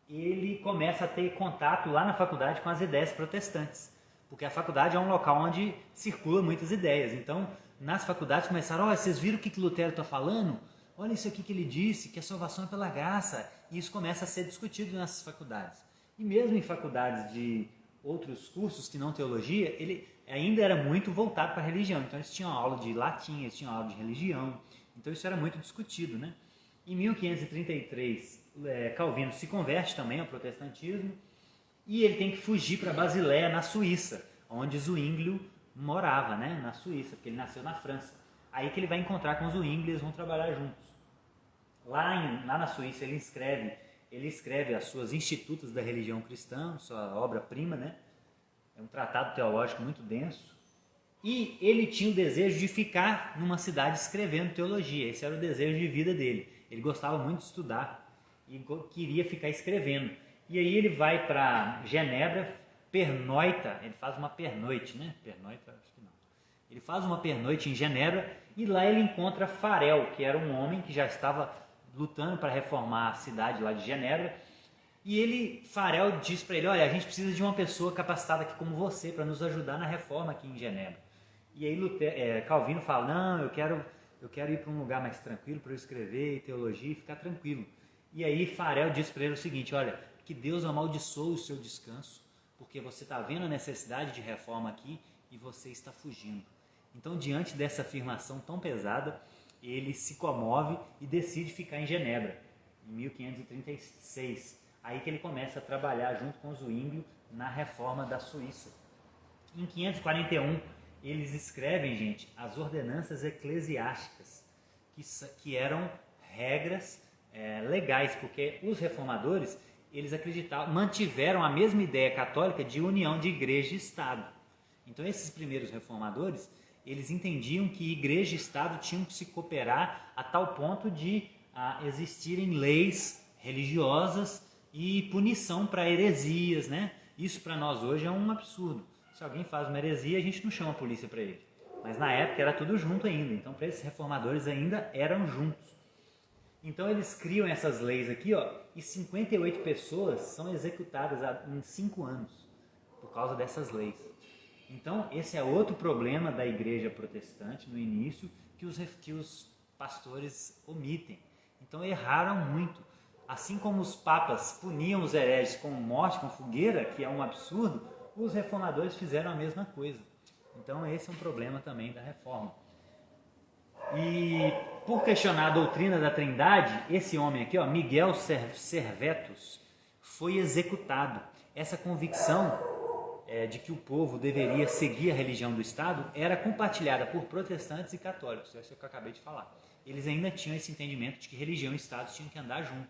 ele começa a ter contato lá na faculdade com as ideias protestantes, porque a faculdade é um local onde circulam muitas ideias. Então, nas faculdades começaram, olha, vocês viram o que Lutero está falando? Olha isso aqui que ele disse, que a salvação é pela graça. E isso começa a ser discutido nessas faculdades. E mesmo em faculdades de outros cursos que não teologia, ele ainda era muito voltado para a religião. Então eles tinham aula de latim, eles tinham aula de religião. Então isso era muito discutido, né? Em 1533, Calvino se converte também ao protestantismo e ele tem que fugir para Basileia, na Suíça, onde Zwinglio morava, né? Na Suíça, porque ele nasceu na França. Aí que ele vai encontrar com Zwinglio e eles vão trabalhar juntos. Lá na Suíça ele escreve as suas Institutos da Religião Cristã, sua obra-prima, né? É um tratado teológico muito denso. E ele tinha o desejo de ficar numa cidade escrevendo teologia. Esse era o desejo de vida dele. Ele gostava muito de estudar e queria ficar escrevendo. E aí ele vai para Genebra, pernoita, ele faz uma pernoite, né? Pernoita, acho que não. Ele faz uma pernoite em Genebra e lá ele encontra Farel, que era um homem que já estava lutando para reformar a cidade lá de Genebra. E Farel diz para ele, olha, a gente precisa de uma pessoa capacitada aqui como você para nos ajudar na reforma aqui em Genebra. E aí Calvino fala, não, eu quero ir para um lugar mais tranquilo para eu escrever teologia e ficar tranquilo. E aí Farel diz para ele o seguinte, olha, que Deus amaldiçoe o seu descanso, porque você está vendo a necessidade de reforma aqui e você está fugindo. Então, diante dessa afirmação tão pesada, ele se comove e decide ficar em Genebra, em 1536. Aí que ele começa a trabalhar junto com Zwinglio na reforma da Suíça. Em 541, eles escrevem, gente, as ordenanças eclesiásticas, que eram regras legais, porque os reformadores, eles mantiveram a mesma ideia católica de união de igreja e Estado. Então, esses primeiros reformadores, eles entendiam que igreja e Estado tinham que se cooperar a tal ponto de existirem leis religiosas e punição para heresias, né? Isso para nós hoje é um absurdo. Se alguém faz uma heresia, a gente não chama a polícia para ele. Mas na época era tudo junto ainda. Então, para esses reformadores ainda eram juntos. Então, eles criam essas leis aqui, ó, e 58 pessoas são executadas em 5 anos por causa dessas leis. Então, esse é outro problema da igreja protestante no início, que os pastores omitem. Então, erraram muito. Assim como os papas puniam os hereges com morte, com fogueira, que é um absurdo, os reformadores fizeram a mesma coisa. Então, esse é um problema também da reforma. E, por questionar a doutrina da Trindade, esse homem aqui, ó, Miguel Servetus, foi executado. Essa convicção de que o povo deveria seguir a religião do Estado era compartilhada por protestantes e católicos, isso é o que eu acabei de falar. Eles ainda tinham esse entendimento de que religião e Estado tinham que andar junto.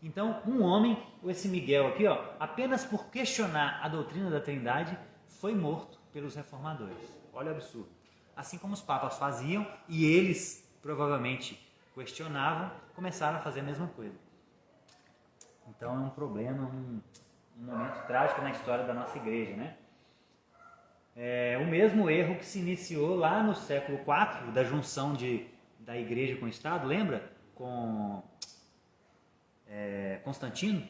Então, um homem, esse Miguel aqui, ó, apenas por questionar a doutrina da Trindade, foi morto pelos reformadores. Olha o absurdo. Assim como os papas faziam, e eles provavelmente questionavam, começaram a fazer a mesma coisa. Então, é um problema, um momento trágico na história da nossa igreja, né? O mesmo erro que se iniciou lá no século IV, da junção da igreja com o Estado, lembra? Com Constantino,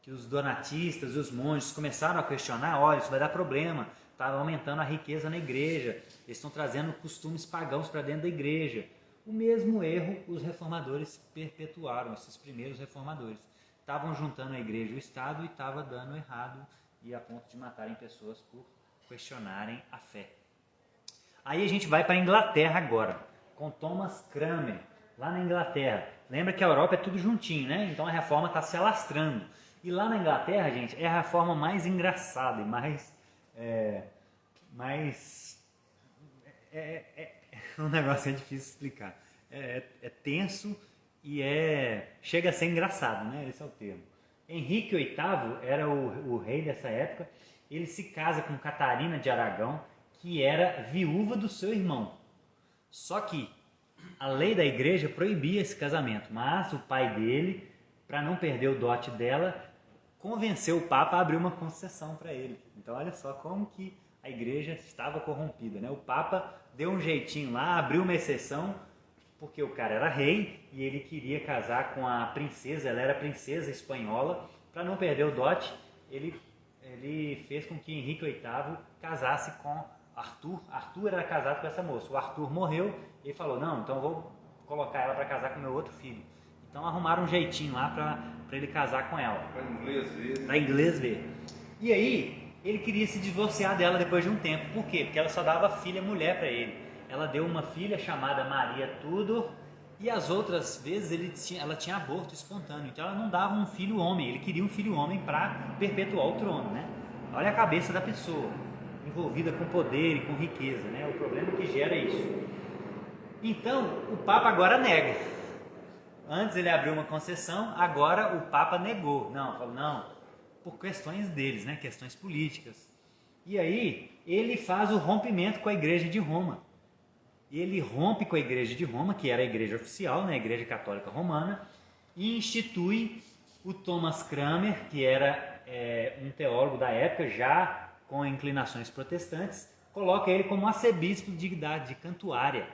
que os donatistas e os monges começaram a questionar, olha, isso vai dar problema, está aumentando a riqueza na igreja, eles estão trazendo costumes pagãos para dentro da igreja. O mesmo erro os reformadores perpetuaram, esses primeiros reformadores. Estavam juntando a igreja e o Estado e estava dando errado, e a ponto de matarem pessoas por questionarem a fé. Aí a gente vai para a Inglaterra agora, com Thomas Cranmer, lá na Inglaterra. Lembra que a Europa é tudo juntinho, né? Então a reforma está se alastrando. E lá na Inglaterra, gente, é a reforma mais engraçada e mais um negócio difícil de explicar. É tenso e chega a ser engraçado, né? Esse é o termo. Henrique VIII era o rei dessa época. Ele se casa com Catarina de Aragão, que era viúva do seu irmão. Só que a lei da igreja proibia esse casamento, mas o pai dele, para não perder o dote dela, convenceu o Papa a abrir uma concessão para ele. Então olha só como que a igreja estava corrompida, né? O Papa deu um jeitinho lá, abriu uma exceção, porque o cara era rei e ele queria casar com a princesa, ela era princesa espanhola, para não perder o dote, ele fez com que Henrique VIII casasse com Arthur. Arthur era casado com essa moça. O Arthur morreu e ele falou, não, então eu vou colocar ela para casar com meu outro filho. Então arrumaram um jeitinho lá para ele casar com ela. Para inglês ver. Para inglês ver. E aí, ele queria se divorciar dela depois de um tempo. Por quê? Porque ela só dava filha mulher para ele. Ela deu uma filha chamada Maria Tudor e as outras vezes ela tinha aborto espontâneo. Então ela não dava um filho homem. Ele queria um filho homem para perpetuar o trono, né? Olha a cabeça da pessoa, envolvida com poder e com riqueza, né? O problema que gera isso. Então, o Papa agora nega. Antes ele abriu uma concessão, agora o Papa negou. Falou, não, por questões deles, né? Questões políticas. E aí, ele faz o rompimento com a Igreja de Roma. Ele rompe com a Igreja de Roma, que era a igreja oficial, né? A Igreja Católica Romana, e institui o Thomas Cranmer, que era um teólogo da época, já com inclinações protestantes, coloca ele como arcebispo de idade de Cantuária.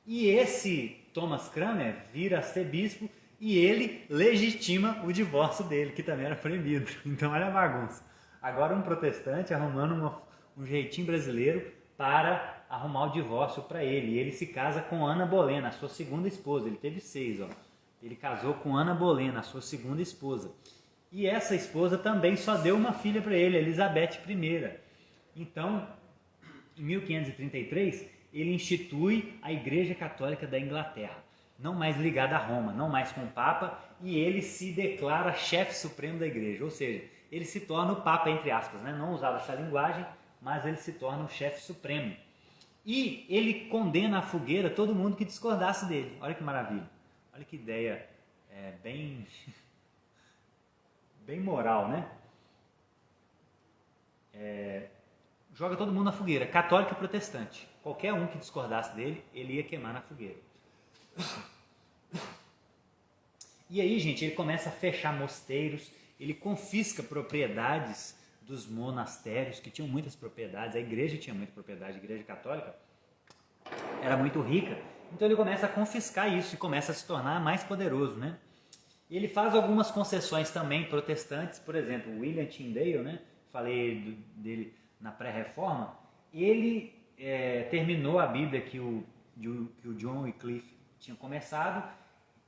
E esse Thomas Cranmer vira arcebispo e ele legitima o divórcio dele, que também era proibido. Então olha a bagunça. Agora um protestante arrumando um jeitinho brasileiro para arrumar o divórcio para ele. E ele se casa com Ana Bolena, a sua segunda esposa. Ele teve 6, ó. Ele casou com Ana Bolena, a sua segunda esposa. E essa esposa também só deu uma filha para ele, Elizabeth I. Então, em 1533, ele institui a Igreja Católica da Inglaterra, não mais ligada a Roma, não mais com o Papa, e ele se declara chefe supremo da Igreja, ou seja, ele se torna o Papa, entre aspas, né? Não usava essa linguagem, mas ele se torna o chefe supremo. E ele condena à fogueira todo mundo que discordasse dele. Olha que maravilha, olha que ideia bem... bem moral, né? Joga todo mundo na fogueira, católico e protestante. Qualquer um que discordasse dele, ele ia queimar na fogueira. E aí, gente, ele começa a fechar mosteiros, ele confisca propriedades dos monastérios, que tinham muitas propriedades, a igreja tinha muita propriedade, a igreja católica era muito rica, então ele começa a confiscar isso e começa a se tornar mais poderoso, né? Ele faz algumas concessões também protestantes, por exemplo, William Tyndale, né? Falei dele na pré-reforma, ele terminou a Bíblia que o John Wycliffe tinha começado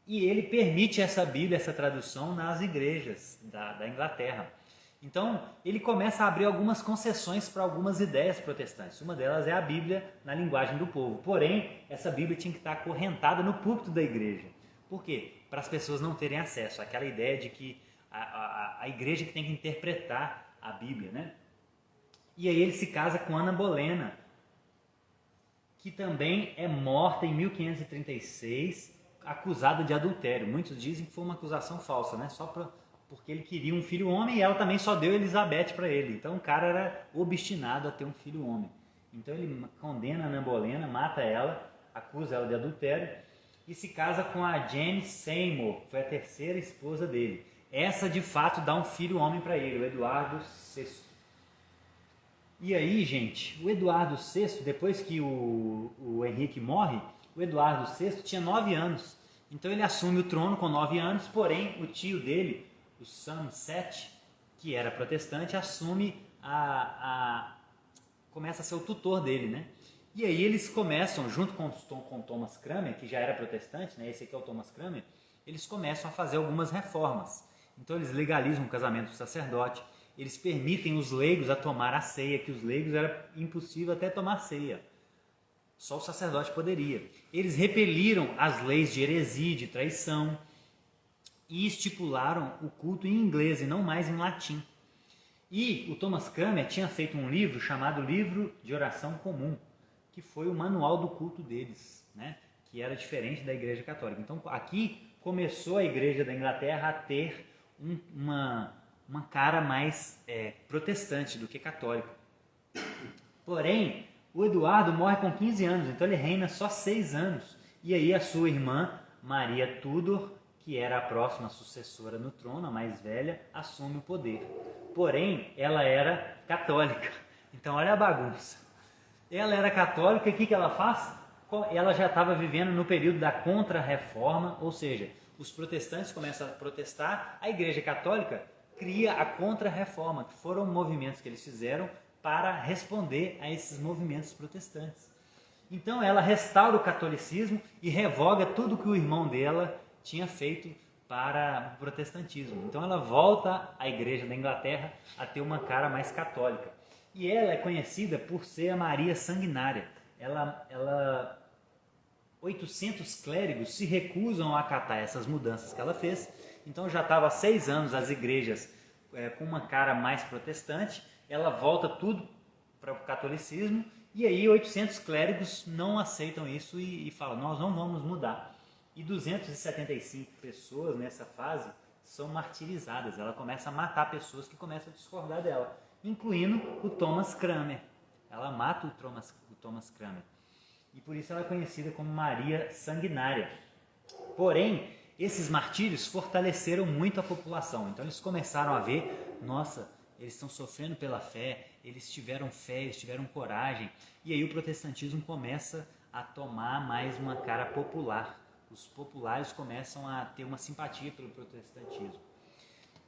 e ele permite essa Bíblia, essa tradução nas igrejas da Inglaterra. Então, ele começa a abrir algumas concessões para algumas ideias protestantes. Uma delas é a Bíblia na linguagem do povo. Porém, essa Bíblia tinha que estar acorrentada no púlpito da igreja. Por quê? Para as pessoas não terem acesso àquela ideia de que a igreja que tem que interpretar a Bíblia, né? E aí ele se casa com Ana Bolena, que também é morta em 1536, acusada de adultério. Muitos dizem que foi uma acusação falsa, né? Porque ele queria um filho homem e ela também só deu Elizabeth para ele. Então o cara era obstinado a ter um filho homem. Então ele condena Ana Bolena, mata ela, acusa ela de adultério e se casa com a Jane Seymour, que foi a terceira esposa dele. Essa de fato dá um filho homem para ele, o Eduardo VI. E aí, gente, o Eduardo VI, depois que o Henrique morre, o Eduardo VI tinha 9 anos. Então ele assume o trono com 9 anos, porém o tio dele, o Somerset, que era protestante, assume começa a ser o tutor dele, né? E aí eles começam, junto com Thomas Cranmer, que já era protestante, né? Esse aqui é o Thomas Cranmer, eles começam a fazer algumas reformas. Então eles legalizam o casamento do sacerdote, eles permitem os leigos a tomar a ceia, que os leigos era impossível até tomar ceia. Só o sacerdote poderia. Eles repeliram as leis de heresia e de traição e estipularam o culto em inglês e não mais em latim. E o Thomas Cranmer tinha feito um livro chamado Livro de Oração Comum, que foi o manual do culto deles, né? Que era diferente da Igreja Católica. Então aqui começou a Igreja da Inglaterra a ter uma cara mais protestante do que católica. Porém, o Eduardo morre com 15 anos, então ele reina só 6 anos. E aí a sua irmã, Maria Tudor, que era a próxima sucessora no trono, a mais velha, assume o poder. Porém, ela era católica. Então olha a bagunça. Ela era católica e o que ela faz? Ela já estava vivendo no período da Contra-Reforma, ou seja, os protestantes começam a protestar, a Igreja Católica cria a Contra-Reforma, que foram movimentos que eles fizeram para responder a esses movimentos protestantes. Então ela restaura o catolicismo e revoga tudo que o irmão dela tinha feito para o protestantismo. Então ela volta à Igreja da Inglaterra a ter uma cara mais católica. E ela é conhecida por ser a Maria Sanguinária. 800 clérigos se recusam a acatar essas mudanças que ela fez. Então já estava há 6 anos as igrejas com uma cara mais protestante. Ela volta tudo para o catolicismo. E aí 800 clérigos não aceitam isso e falam, nós não vamos mudar. E 275 pessoas nessa fase são martirizadas. Ela começa a matar pessoas que começam a discordar dela, incluindo o Thomas Cranmer. Ela mata o Thomas Cranmer. E por isso ela é conhecida como Maria Sanguinária. Porém, esses martírios fortaleceram muito a população. Então eles começaram a ver, nossa, eles estão sofrendo pela fé, eles tiveram fé, eles tiveram coragem. E aí o protestantismo começa a tomar mais uma cara popular. Os populares começam a ter uma simpatia pelo protestantismo.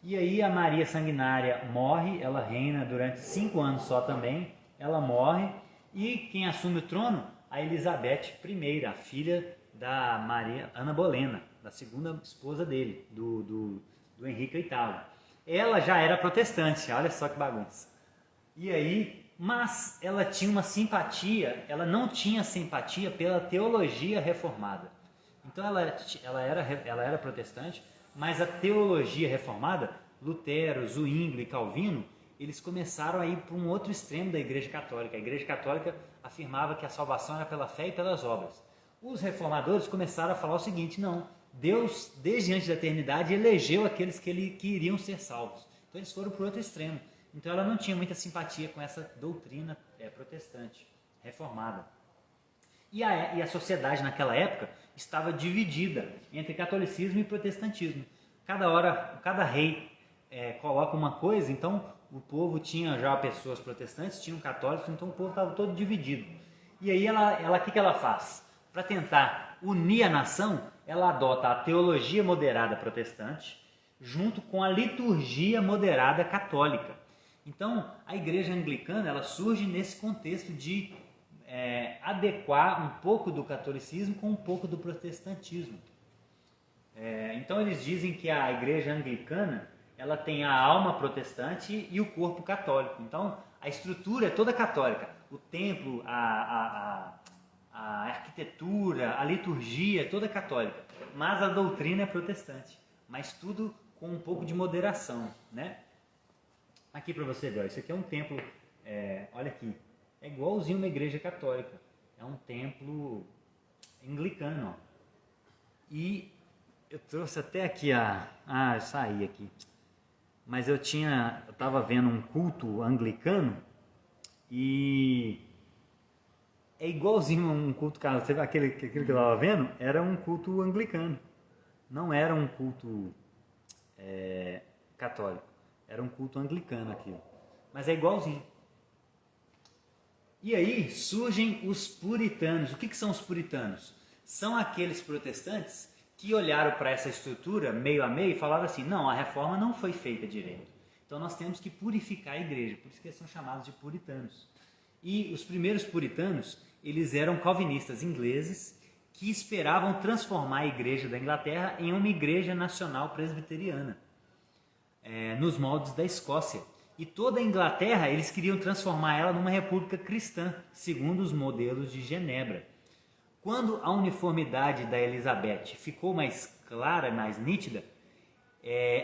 E aí a Maria Sanguinária morre, ela reina durante 5 anos só também, ela morre, e quem assume o trono? A Elizabeth I, a filha da Maria Ana Bolena, da segunda esposa dele, do Henrique VIII. Ela já era protestante, olha só que bagunça. E aí, mas ela tinha uma simpatia, ela não tinha simpatia pela teologia reformada. Então ela era protestante, mas a teologia reformada, Lutero, Zwingli e Calvino, eles começaram a ir para um outro extremo da Igreja Católica. A Igreja Católica afirmava que a salvação era pela fé e pelas obras. Os reformadores começaram a falar o seguinte, não, Deus, desde antes da eternidade, elegeu aqueles que iriam ser salvos. Então eles foram para o outro extremo. Então ela não tinha muita simpatia com essa doutrina protestante, reformada. E a sociedade naquela época estava dividida entre catolicismo e protestantismo. Cada rei coloca uma coisa, então o povo tinha já pessoas protestantes, tinham católicos, então o povo estava todo dividido. E aí o que ela faz? Para tentar unir a nação, ela adota a teologia moderada protestante junto com a liturgia moderada católica. Então a igreja anglicana ela surge nesse contexto de adequar um pouco do catolicismo com um pouco do protestantismo. Então eles dizem que a igreja anglicana ela tem a alma protestante e o corpo católico. Então a estrutura é toda católica. O templo, a arquitetura, a liturgia é toda católica. Mas a doutrina é protestante. Mas tudo com um pouco de moderação, né? Aqui para você ver, isso aqui é um templo, olha aqui, é igualzinho uma igreja católica. É um templo anglicano, ó. E eu trouxe até aqui eu saí aqui. Mas eu estava vendo um culto anglicano e é igualzinho a um culto católico. Aquele que eu estava vendo era um culto anglicano, não era um culto católico, era um culto anglicano aquilo, mas é igualzinho. E aí surgem os puritanos. O que são os puritanos? São aqueles protestantes que olharam para essa estrutura meio a meio e falaram assim, não, a reforma não foi feita direito. Então nós temos que purificar a igreja, por isso que eles são chamados de puritanos. E os primeiros puritanos, eles eram calvinistas ingleses que esperavam transformar a igreja da Inglaterra em uma igreja nacional presbiteriana, nos moldes da Escócia. E toda a Inglaterra, eles queriam transformar ela numa república cristã, segundo os modelos de Genebra. Quando a uniformidade da Elizabeth ficou mais clara, mais nítida,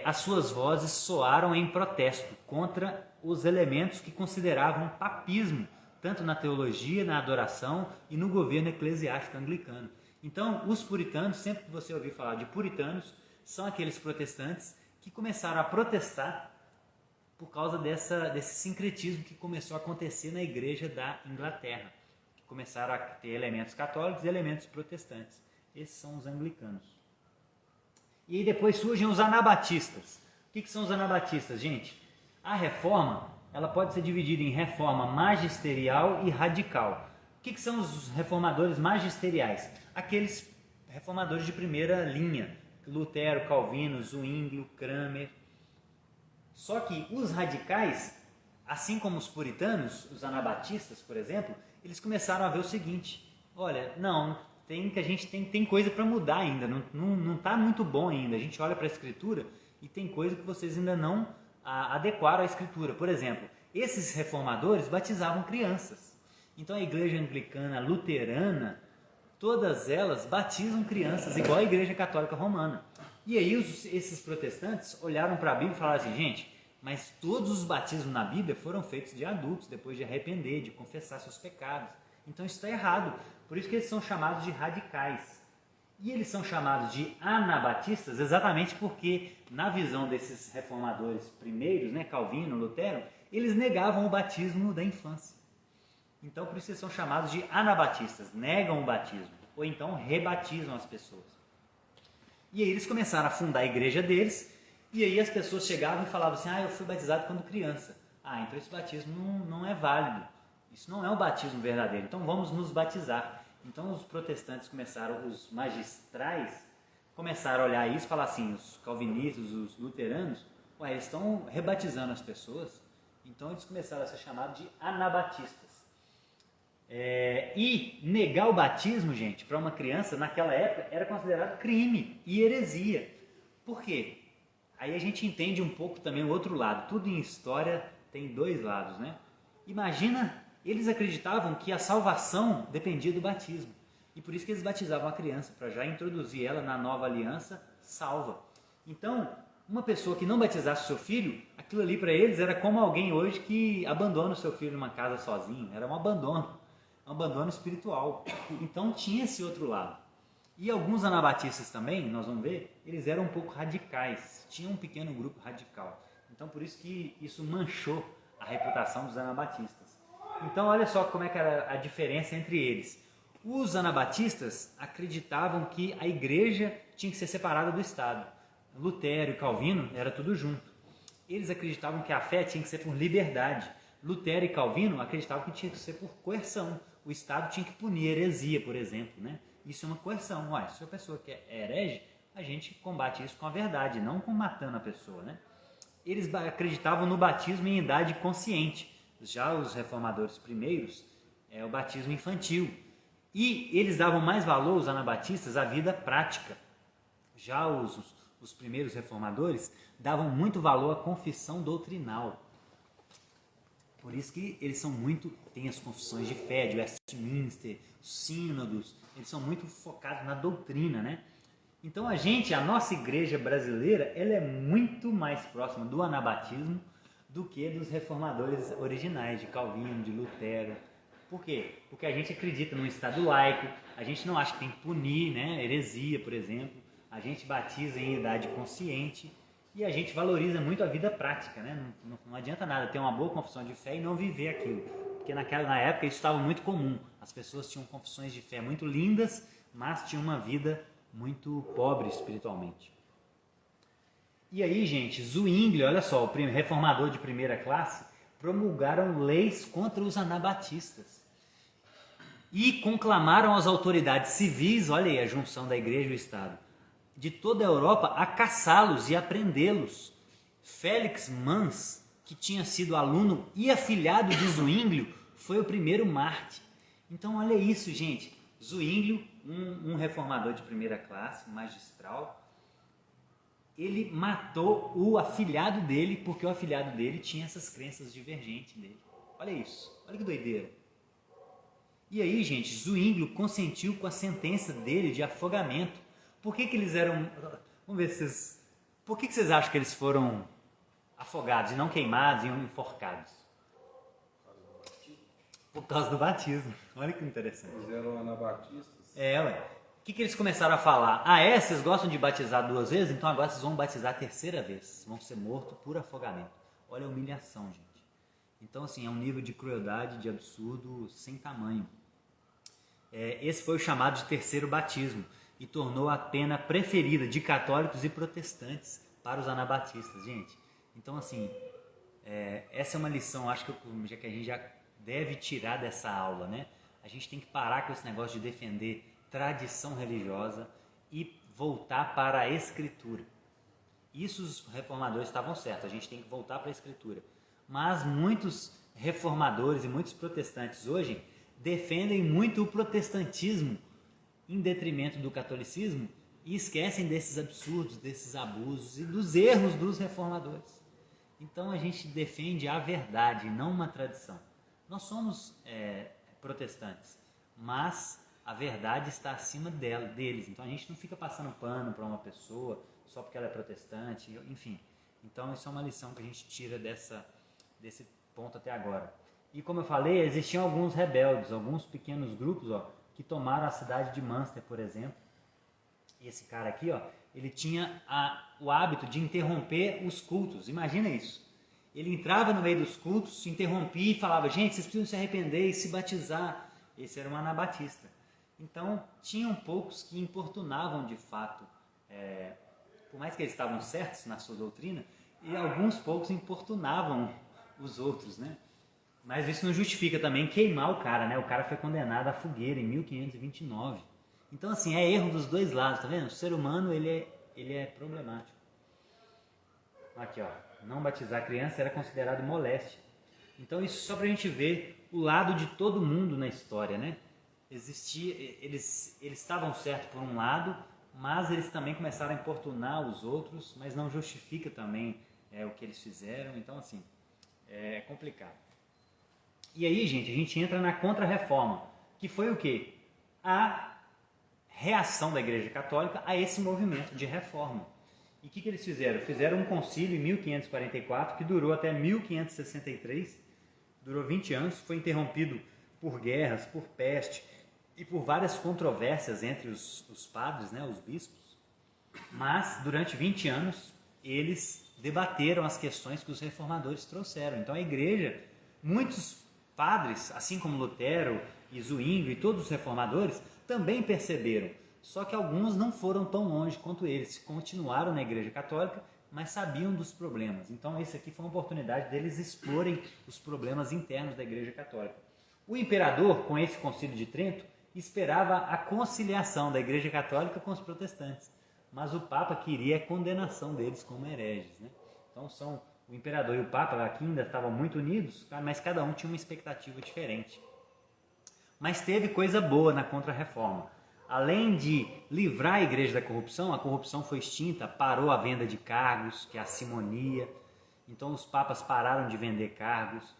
as suas vozes soaram em protesto contra os elementos que consideravam papismo, tanto na teologia, na adoração e no governo eclesiástico anglicano. Então, os puritanos, sempre que você ouvir falar de puritanos, são aqueles protestantes que começaram a protestar por causa desse sincretismo que começou a acontecer na igreja da Inglaterra. Começaram a ter elementos católicos e elementos protestantes. Esses são os anglicanos. E aí depois surgem os anabatistas. O que são os anabatistas, gente? A reforma ela pode ser dividida em reforma magisterial e radical. O que são os reformadores magisteriais? Aqueles reformadores de primeira linha, Lutero, Calvino, Zwinglio, Cranmer. Só que os radicais, assim como os puritanos, os anabatistas, por exemplo, eles começaram a ver o seguinte: olha, não, tem coisa para mudar ainda, não está muito bom ainda. A gente olha para a Escritura e tem coisa que vocês ainda não adequaram à Escritura. Por exemplo, esses reformadores batizavam crianças. Então a igreja anglicana, luterana, todas elas batizam crianças, igual a igreja católica romana. E aí esses protestantes olharam para a Bíblia e falaram assim: gente, mas todos os batismos na Bíblia foram feitos de adultos, depois de arrepender, de confessar seus pecados. Então isso está errado. Por isso que eles são chamados de radicais. E eles são chamados de anabatistas exatamente porque, na visão desses reformadores primeiros, né, Calvino, Lutero, eles negavam o batismo da infância. Então, por isso eles são chamados de anabatistas, negam o batismo, ou então rebatizam as pessoas. E aí eles começaram a fundar a igreja deles, e aí as pessoas chegavam e falavam assim: eu fui batizado quando criança. Então esse batismo não é válido, isso não é o batismo verdadeiro, então vamos nos batizar. Então os protestantes começaram, os magistrais, começaram a olhar isso e falar assim: os calvinistas, os luteranos, eles estão rebatizando as pessoas, então eles começaram a ser chamados de anabatistas. E negar o batismo, gente, para uma criança, naquela época, era considerado crime e heresia. Por quê? Aí a gente entende um pouco também o outro lado. Tudo em história tem dois lados, né? Imagina, eles acreditavam que a salvação dependia do batismo. E por isso que eles batizavam a criança, para já introduzir ela na nova aliança salva. Então, uma pessoa que não batizasse o seu filho, aquilo ali para eles era como alguém hoje que abandona o seu filho numa casa sozinho. Era um abandono espiritual. Então tinha esse outro lado. E alguns anabatistas também, nós vamos ver, eles eram um pouco radicais, tinha um pequeno grupo radical. Então por isso que isso manchou a reputação dos anabatistas. Então olha só como é que era a diferença entre eles. Os anabatistas acreditavam que a igreja tinha que ser separada do Estado. Lutero e Calvino era tudo junto. Eles acreditavam que a fé tinha que ser por liberdade. Lutero e Calvino acreditavam que tinha que ser por coerção. O Estado tinha que punir heresia, por exemplo, né? Isso é uma coerção. Se a pessoa que é herege, a gente combate isso com a verdade, não com matando a pessoa, né? Eles acreditavam no batismo em idade consciente. Já os reformadores primeiros, o batismo infantil. E eles davam mais valor, os anabatistas, à vida prática. Já os primeiros reformadores davam muito valor à confissão doutrinal. Por isso que eles têm as confissões de fé, de Westminster, os sínodos, eles são muito focados na doutrina, né? Então a nossa igreja brasileira, ela é muito mais próxima do anabatismo do que dos reformadores originais, de Calvino, de Lutero. Por quê? Porque a gente acredita num Estado laico, a gente não acha que tem que punir, né? Heresia, por exemplo, a gente batiza em idade consciente. E a gente valoriza muito a vida prática, né? Não adianta nada ter uma boa confissão de fé e não viver aquilo. Porque na época isso estava muito comum. As pessoas tinham confissões de fé muito lindas, mas tinham uma vida muito pobre espiritualmente. E aí, gente, Zwinglio, olha só, o reformador de primeira classe, promulgaram leis contra os anabatistas. E conclamaram as autoridades civis, olha aí a junção da igreja e o Estado, de toda a Europa a caçá-los e a prendê-los. Félix Mans, que tinha sido aluno e afilhado de Zwinglio, foi o primeiro mártir. Então olha isso, gente. Zwinglio, um reformador de primeira classe, magistral, ele matou o afilhado dele porque o afilhado dele tinha essas crenças divergentes dele. Olha isso, olha que doideira. E aí, gente, Zwinglio consentiu com a sentença dele de afogamento. Por que eles eram... Vamos ver se vocês... Por que vocês acham que eles foram afogados e não queimados e enforcados? Por causa do batismo. Olha que interessante. Eles eram anabatistas? Ué. O que eles começaram a falar? Vocês gostam de batizar 2 vezes? Então agora vocês vão batizar a 3ª vez. Vão ser mortos por afogamento. Olha a humilhação, gente. Então, assim, é um nível de crueldade, de absurdo, sem tamanho. Esse foi o chamado de 3º batismo. E tornou a pena preferida de católicos e protestantes para os anabatistas, gente. Então, assim, essa é uma lição, acho que a gente já deve tirar dessa aula, né? A gente tem que parar com esse negócio de defender tradição religiosa e voltar para a Escritura. Isso os reformadores estavam certos, a gente tem que voltar para a Escritura. Mas muitos reformadores e muitos protestantes hoje defendem muito o protestantismo em detrimento do catolicismo e esquecem desses absurdos, desses abusos e dos erros dos reformadores. Então a gente defende a verdade, não uma tradição. Nós somos protestantes, mas a verdade está acima deles. Então a gente não fica passando pano para uma pessoa só porque ela é protestante, enfim. Então isso é uma lição que a gente tira desse ponto até agora. E como eu falei, existiam alguns rebeldes, alguns pequenos grupos que tomaram a cidade de Münster, por exemplo. E esse cara aqui, ele tinha o hábito de interromper os cultos. Imagina isso. Ele entrava no meio dos cultos, se interrompia e falava: gente, vocês precisam se arrepender e se batizar. Esse era um anabatista. Então, tinham poucos que importunavam de fato, por mais que eles estavam certos na sua doutrina, e alguns poucos importunavam os outros, né? Mas isso não justifica também queimar o cara, né? O cara foi condenado à fogueira em 1529. Então, assim, é erro dos dois lados, tá vendo? O ser humano, ele é problemático. Aqui, não batizar criança era considerado moléstia. Então, isso só pra gente ver o lado de todo mundo na história, né? Eles estavam certos por um lado, mas eles também começaram a importunar os outros, mas não justifica também o que eles fizeram. Então, assim, é complicado. E aí, gente, a gente entra na Contra-Reforma, que foi o quê? A reação da Igreja Católica a esse movimento de reforma. E o que eles fizeram? Fizeram um concílio em 1544, que durou até 1563, durou 20 anos, foi interrompido por guerras, por peste e por várias controvérsias entre os padres, né, os bispos. Mas, durante 20 anos, eles debateram as questões que os reformadores trouxeram. Então, a Igreja, muitos padres, assim como Lutero e Zwingli e todos os reformadores, também perceberam, só que alguns não foram tão longe quanto eles, continuaram na Igreja Católica, mas sabiam dos problemas. Então, esse aqui foi uma oportunidade deles explorem os problemas internos da Igreja Católica. O imperador, com esse Concílio de Trento, esperava a conciliação da Igreja Católica com os protestantes, mas o Papa queria a condenação deles como hereges, né? Então, o imperador e o Papa aqui ainda estavam muito unidos, mas cada um tinha uma expectativa diferente. Mas teve coisa boa na Contra-Reforma. Além de livrar a igreja da corrupção, a corrupção foi extinta, parou a venda de cargos, que é a simonia. Então os papas pararam de vender cargos.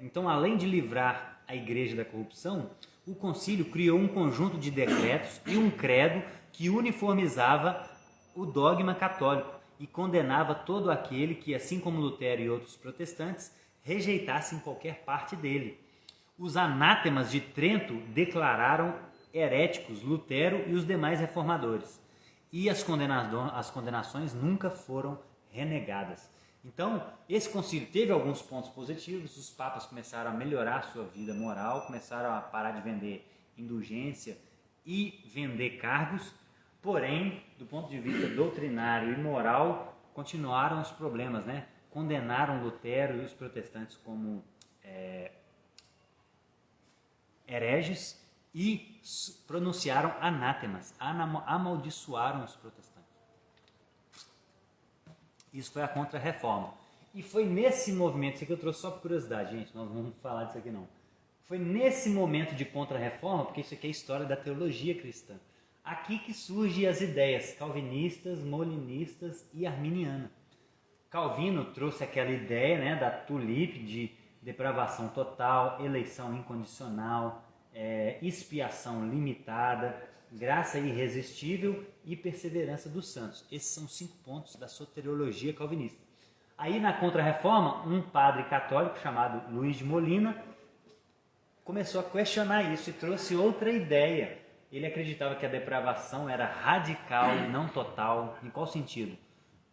Então, além de livrar a igreja da corrupção, o concílio criou um conjunto de decretos e um credo que uniformizava o dogma católico e condenava todo aquele que, assim como Lutero e outros protestantes, rejeitassem qualquer parte dele. Os anátemas de Trento declararam heréticos Lutero e os demais reformadores. E as condenações nunca foram renegadas. Então, esse concílio teve alguns pontos positivos, os papas começaram a melhorar a sua vida moral, começaram a parar de vender indulgência e vender cargos, porém, do ponto de vista doutrinário e moral, continuaram os problemas, né? Condenaram Lutero e os protestantes como hereges e pronunciaram anátemas, amaldiçoaram os protestantes. Isso foi a Contra-Reforma. E foi nesse movimento, isso aqui eu trouxe só por curiosidade, gente, nós não vamos falar disso aqui não. Foi nesse momento de Contra-Reforma, porque isso aqui é a história da teologia cristã, aqui que surgem as ideias calvinistas, molinistas e arminiana. Calvino trouxe aquela ideia, né, da tulipe, de depravação total, eleição incondicional, expiação limitada, graça irresistível e perseverança dos santos. Esses são 5 pontos da soteriologia calvinista. Aí, na Contra-Reforma, um padre católico chamado Luís de Molina começou a questionar isso e trouxe outra ideia. Ele acreditava que a depravação era radical e não total. Em qual sentido?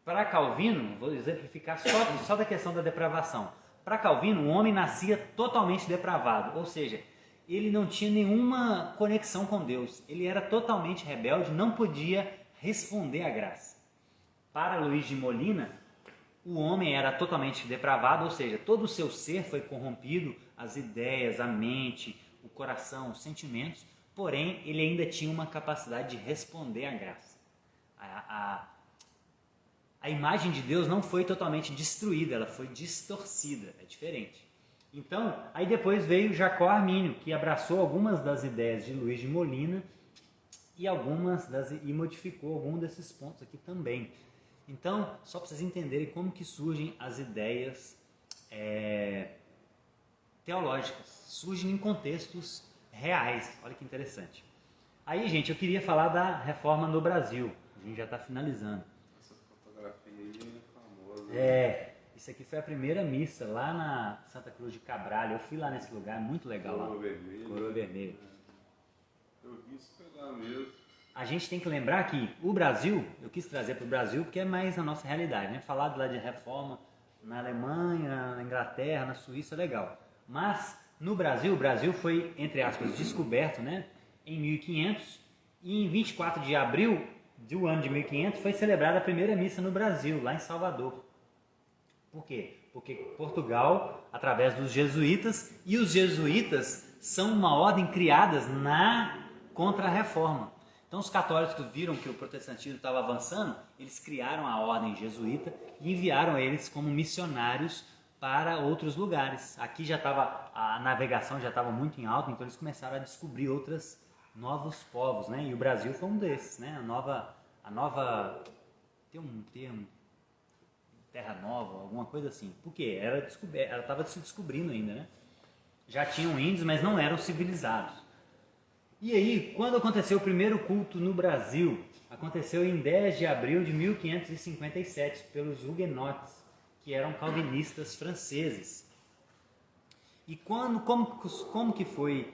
Para Calvino, vou exemplificar só da questão da depravação. Para Calvino, o homem nascia totalmente depravado, ou seja, ele não tinha nenhuma conexão com Deus. Ele era totalmente rebelde, não podia responder à graça. Para Luís de Molina, o homem era totalmente depravado, ou seja, todo o seu ser foi corrompido, as ideias, a mente, o coração, os sentimentos, porém ele ainda tinha uma capacidade de responder à graça. A imagem de Deus não foi totalmente destruída, ela foi distorcida, é diferente. Então, aí depois veio Jacó Armínio, que abraçou algumas das ideias de Luiz de Molina e modificou alguns desses pontos aqui também. Então, só para vocês entenderem como que surgem as ideias teológicas, surgem em contextos reais, olha que interessante. Aí, gente, eu queria falar da reforma no Brasil, a gente já está finalizando. Essa fotografia aí é famosa. Isso aqui foi a primeira missa lá na Santa Cruz de Cabral. Eu fui lá nesse lugar, muito legal lá. Coroa Vermelha. Eu vi isso pegar mesmo. A gente tem que lembrar que o Brasil, eu quis trazer para o Brasil porque é mais a nossa realidade, né? Falar lá de reforma na Alemanha, na Inglaterra, na Suíça é legal. Mas no Brasil, o Brasil foi, entre aspas, descoberto, né? Em 1500 e em 24 de abril do ano de 1500 foi celebrada a primeira missa no Brasil, lá em Salvador. Por quê? Porque Portugal, através dos jesuítas, e os jesuítas são uma ordem criada na Contra-Reforma. Então os católicos viram que o protestantismo estava avançando, eles criaram a ordem jesuíta e enviaram eles como missionários para outros lugares. Aqui a navegação já estava muito em alta, então eles começaram a descobrir novos povos, né? E o Brasil foi um desses, né? A nova tem um termo, Terra Nova, alguma coisa assim. Por quê? Ela estava se descobrindo ainda, né? Já tinham índios, mas não eram civilizados. E aí, quando aconteceu o primeiro culto no Brasil? Aconteceu em 10 de abril de 1557, pelos huguenotes, que eram calvinistas franceses. E como que foi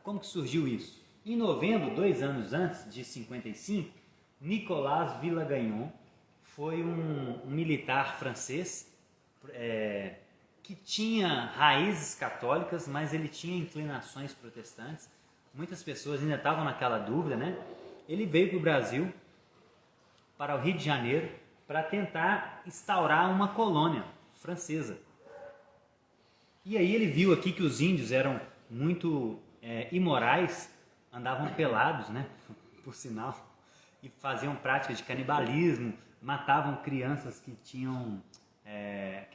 como que surgiu isso? Em novembro, 2 anos antes de 55, Nicolas Villagagnon foi um militar francês que tinha raízes católicas, mas ele tinha inclinações protestantes. Muitas pessoas ainda estavam naquela dúvida, né? Ele veio para o Brasil, para o Rio de Janeiro, para tentar instaurar uma colônia francesa. E aí ele viu aqui que os índios eram muito imorais, andavam pelados, né? Por sinal, e faziam práticas de canibalismo, matavam crianças que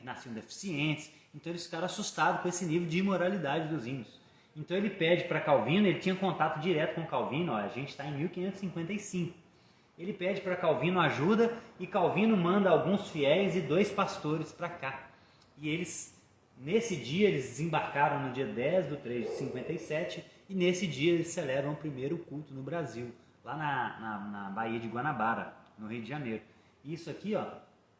nasciam deficientes. Então eles ficaram assustados com esse nível de imoralidade dos índios. Então ele pede para Calvino, ele tinha contato direto com Calvino, a gente está em 1555. Ele pede para Calvino ajuda e Calvino manda alguns fiéis e 2 pastores para cá. E nesse dia, eles desembarcaram no dia 10 de 3 de 57 e nesse dia eles celebram o primeiro culto no Brasil, lá na Baía de Guanabara, no Rio de Janeiro. Isso aqui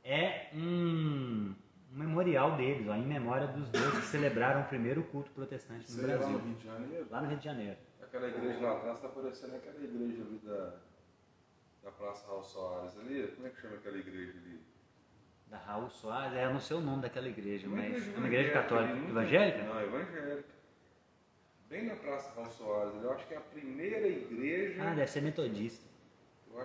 é um memorial deles, em memória dos 2 que celebraram o primeiro culto protestante no Brasil. Lá no Rio de Janeiro? Lá no Rio de Janeiro. Aquela igreja lá atrás está parecendo aquela igreja ali da Praça Raul Soares ali. Como é que chama aquela igreja ali? Da Raul Soares, eu não sei o nome daquela igreja, mas igreja é uma igreja católica. Evangélica? Não, evangélica. Bem na Praça Raul Soares, eu acho que é a primeira igreja... Deve ser metodista.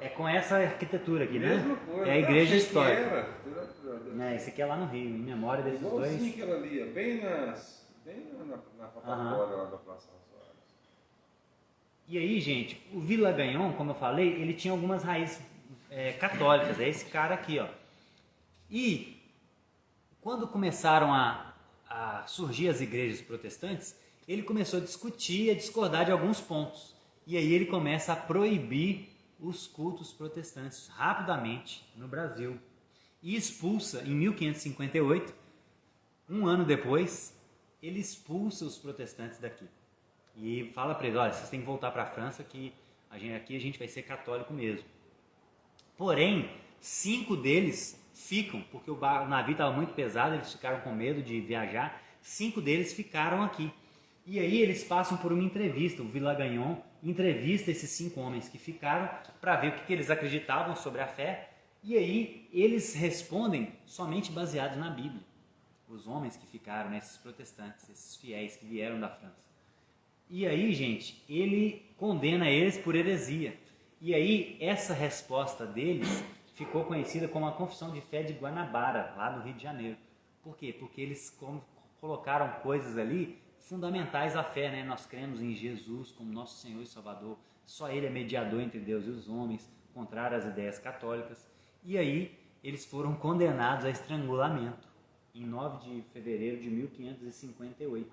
É com essa arquitetura aqui, né? Mesma coisa. É a igreja histórica. Era. Esse aqui é lá no Rio, em memória desses Igualzinho dois. aquela ali, bem na rotatória lá da Praça Raul Soares. E aí, gente, o Villagagnon, como eu falei, ele tinha algumas raízes católicas. É esse cara aqui, ó. E quando começaram a surgir as igrejas protestantes, ele começou a discutir, a discordar de alguns pontos. E aí ele começa a proibir os cultos protestantes rapidamente no Brasil. E expulsa, em 1558, um ano depois, ele expulsa os protestantes daqui. E fala para eles, olha, vocês têm que voltar para a França, que aqui a gente vai ser católico mesmo. Porém, 5 deles ficam, porque o navio estava muito pesado, eles ficaram com medo de viajar, 5 deles ficaram aqui. E aí eles passam por uma entrevista, o Villagagnon entrevista esses 5 homens que ficaram para ver o que eles acreditavam sobre a fé, e aí eles respondem somente baseados na Bíblia. Os homens que ficaram, esses protestantes, esses fiéis que vieram da França. E aí, gente, ele condena eles por heresia. E aí, essa resposta deles ficou conhecida como a Confissão de Fé de Guanabara, lá no Rio de Janeiro. Por quê? Porque eles colocaram coisas ali fundamentais à fé, né? Nós cremos em Jesus como nosso Senhor e Salvador, só Ele é mediador entre Deus e os homens, contrário às ideias católicas. E aí eles foram condenados a estrangulamento em 9 de fevereiro de 1558.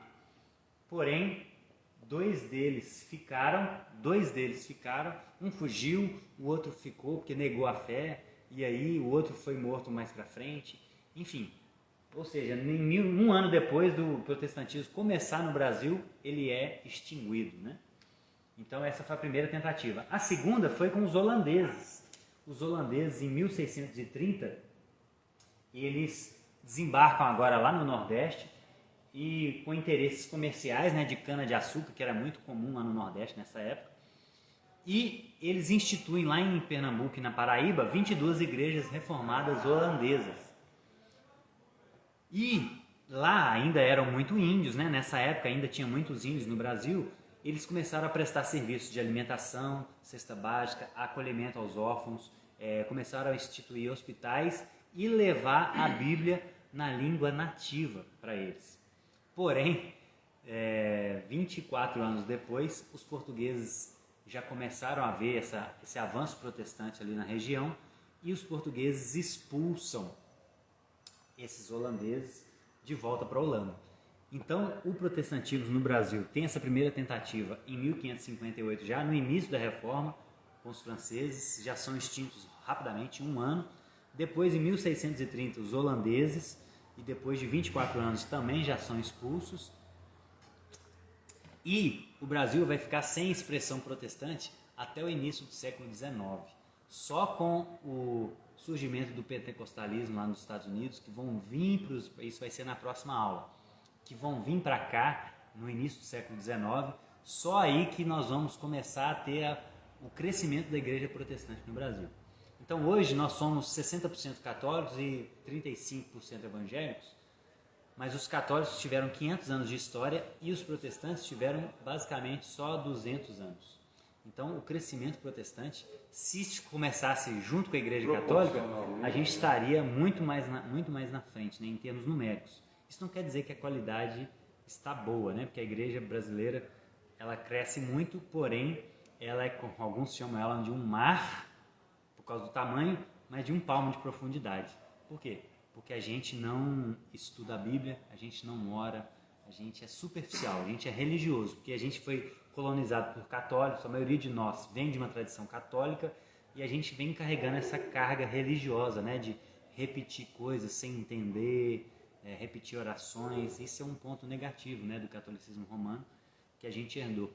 Porém, dois deles ficaram, um fugiu, o outro ficou porque negou a fé, e aí o outro foi morto mais para frente, enfim. Ou seja, um ano depois do protestantismo começar no Brasil, ele é extinguido, né? Então essa foi a primeira tentativa. A segunda foi com os holandeses. Os holandeses, em 1630, eles desembarcam agora lá no Nordeste e com interesses comerciais, né, de cana-de-açúcar, que era muito comum lá no Nordeste nessa época. E eles instituem lá em Pernambuco e na Paraíba 22 igrejas reformadas holandesas. E lá ainda eram muito índios, né? Nessa época ainda tinha muitos índios no Brasil. Eles começaram a prestar serviços de alimentação, cesta básica, acolhimento aos órfãos, começaram a instituir hospitais e levar a Bíblia na língua nativa para eles. Porém, 24 anos depois, os portugueses já começaram a ver esse avanço protestante ali na região e os portugueses expulsam esses holandeses de volta para a Holanda. Então, o protestantismo no Brasil tem essa primeira tentativa em 1558, já no início da Reforma, com os franceses, já são extintos rapidamente, em um ano. Depois, em 1630, os holandeses, e depois de 24 anos também já são expulsos. E o Brasil vai ficar sem expressão protestante até o início do século XIX. Só com o surgimento do pentecostalismo lá nos Estados Unidos, que vão vir isso vai ser na próxima aula, que vão vir para cá no início do século XIX, só aí que nós vamos começar a ter o crescimento da igreja protestante no Brasil. Então hoje nós somos 60% católicos e 35% evangélicos, mas os católicos tiveram 500 anos de história e os protestantes tiveram basicamente só 200 anos. Então o crescimento protestante, se começasse junto com a igreja católica, a gente estaria muito mais na frente, né, em termos numéricos. Isso não quer dizer que a qualidade está boa, né, porque a igreja brasileira ela cresce muito, porém ela como alguns chamam ela de um mar, por causa do tamanho, mas de um palmo de profundidade. Por quê? Porque a gente não estuda a Bíblia, a gente não ora, a gente é superficial, a gente é religioso, porque a gente foi colonizado por católicos, a maioria de nós vem de uma tradição católica e a gente vem carregando essa carga religiosa, né, de repetir coisas sem entender, repetir orações. Isso é um ponto negativo, né, do catolicismo romano que a gente herdou.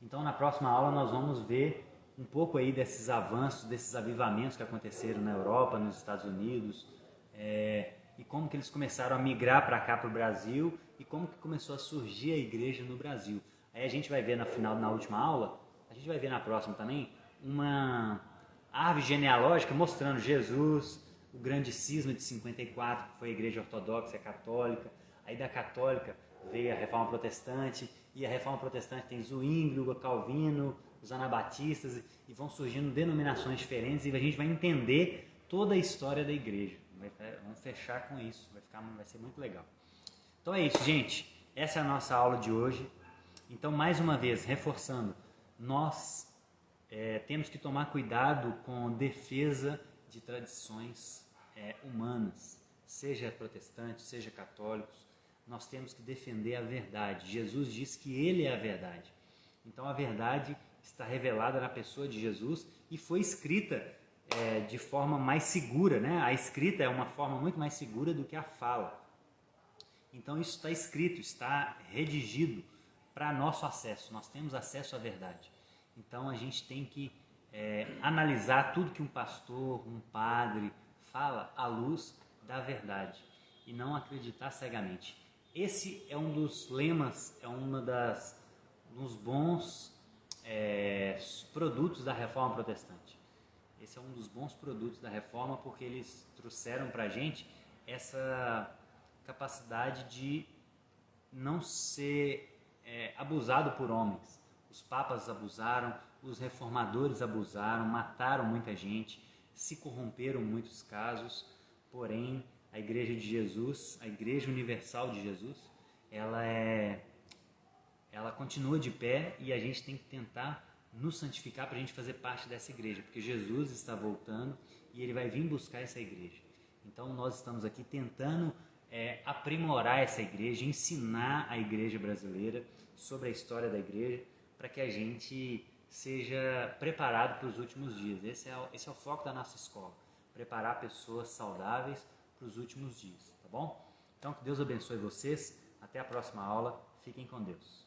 Então na próxima aula nós vamos ver um pouco aí desses avanços, desses avivamentos que aconteceram na Europa, nos Estados Unidos, e como que eles começaram a migrar para cá, para o Brasil, e como que começou a surgir a igreja no Brasil. Aí a gente vai ver na última aula, a gente vai ver na próxima também, uma árvore genealógica mostrando Jesus, o grande cisma de 54, que foi a igreja ortodoxa e católica. Aí da católica veio a reforma protestante, e a reforma protestante tem Zwinglio, Calvino, os anabatistas, e vão surgindo denominações diferentes, e a gente vai entender toda a história da igreja. Vamos fechar com isso, vai ser muito legal. Então é isso, gente. Essa é a nossa aula de hoje. Então, mais uma vez, reforçando, nós temos que tomar cuidado com defesa de tradições humanas, seja protestantes, seja católicos. Nós temos que defender a verdade. Jesus diz que Ele é a verdade. Então, a verdade está revelada na pessoa de Jesus e foi escrita de forma mais segura, né? A escrita é uma forma muito mais segura do que a fala. Então isso está escrito, está redigido para nosso acesso. Nós temos acesso à verdade. Então a gente tem que analisar tudo que um pastor, um padre fala à luz da verdade e não acreditar cegamente. Esse é um dos lemas, é dos bons produtos da Reforma Protestante. Esse é um dos bons produtos da Reforma, porque eles trouxeram para a gente essa capacidade de não ser abusado por homens. Os papas abusaram, os reformadores abusaram, mataram muita gente, se corromperam em muitos casos, porém a Igreja de Jesus, a Igreja Universal de Jesus, ela continua de pé e a gente tem que tentar nos santificar para a gente fazer parte dessa igreja, porque Jesus está voltando e Ele vai vir buscar essa igreja. Então nós estamos aqui tentando aprimorar essa igreja, ensinar a igreja brasileira sobre a história da igreja, para que a gente seja preparado para os últimos dias. Esse é o foco da nossa escola, preparar pessoas saudáveis para os últimos dias, tá bom? Então que Deus abençoe vocês, até a próxima aula, fiquem com Deus.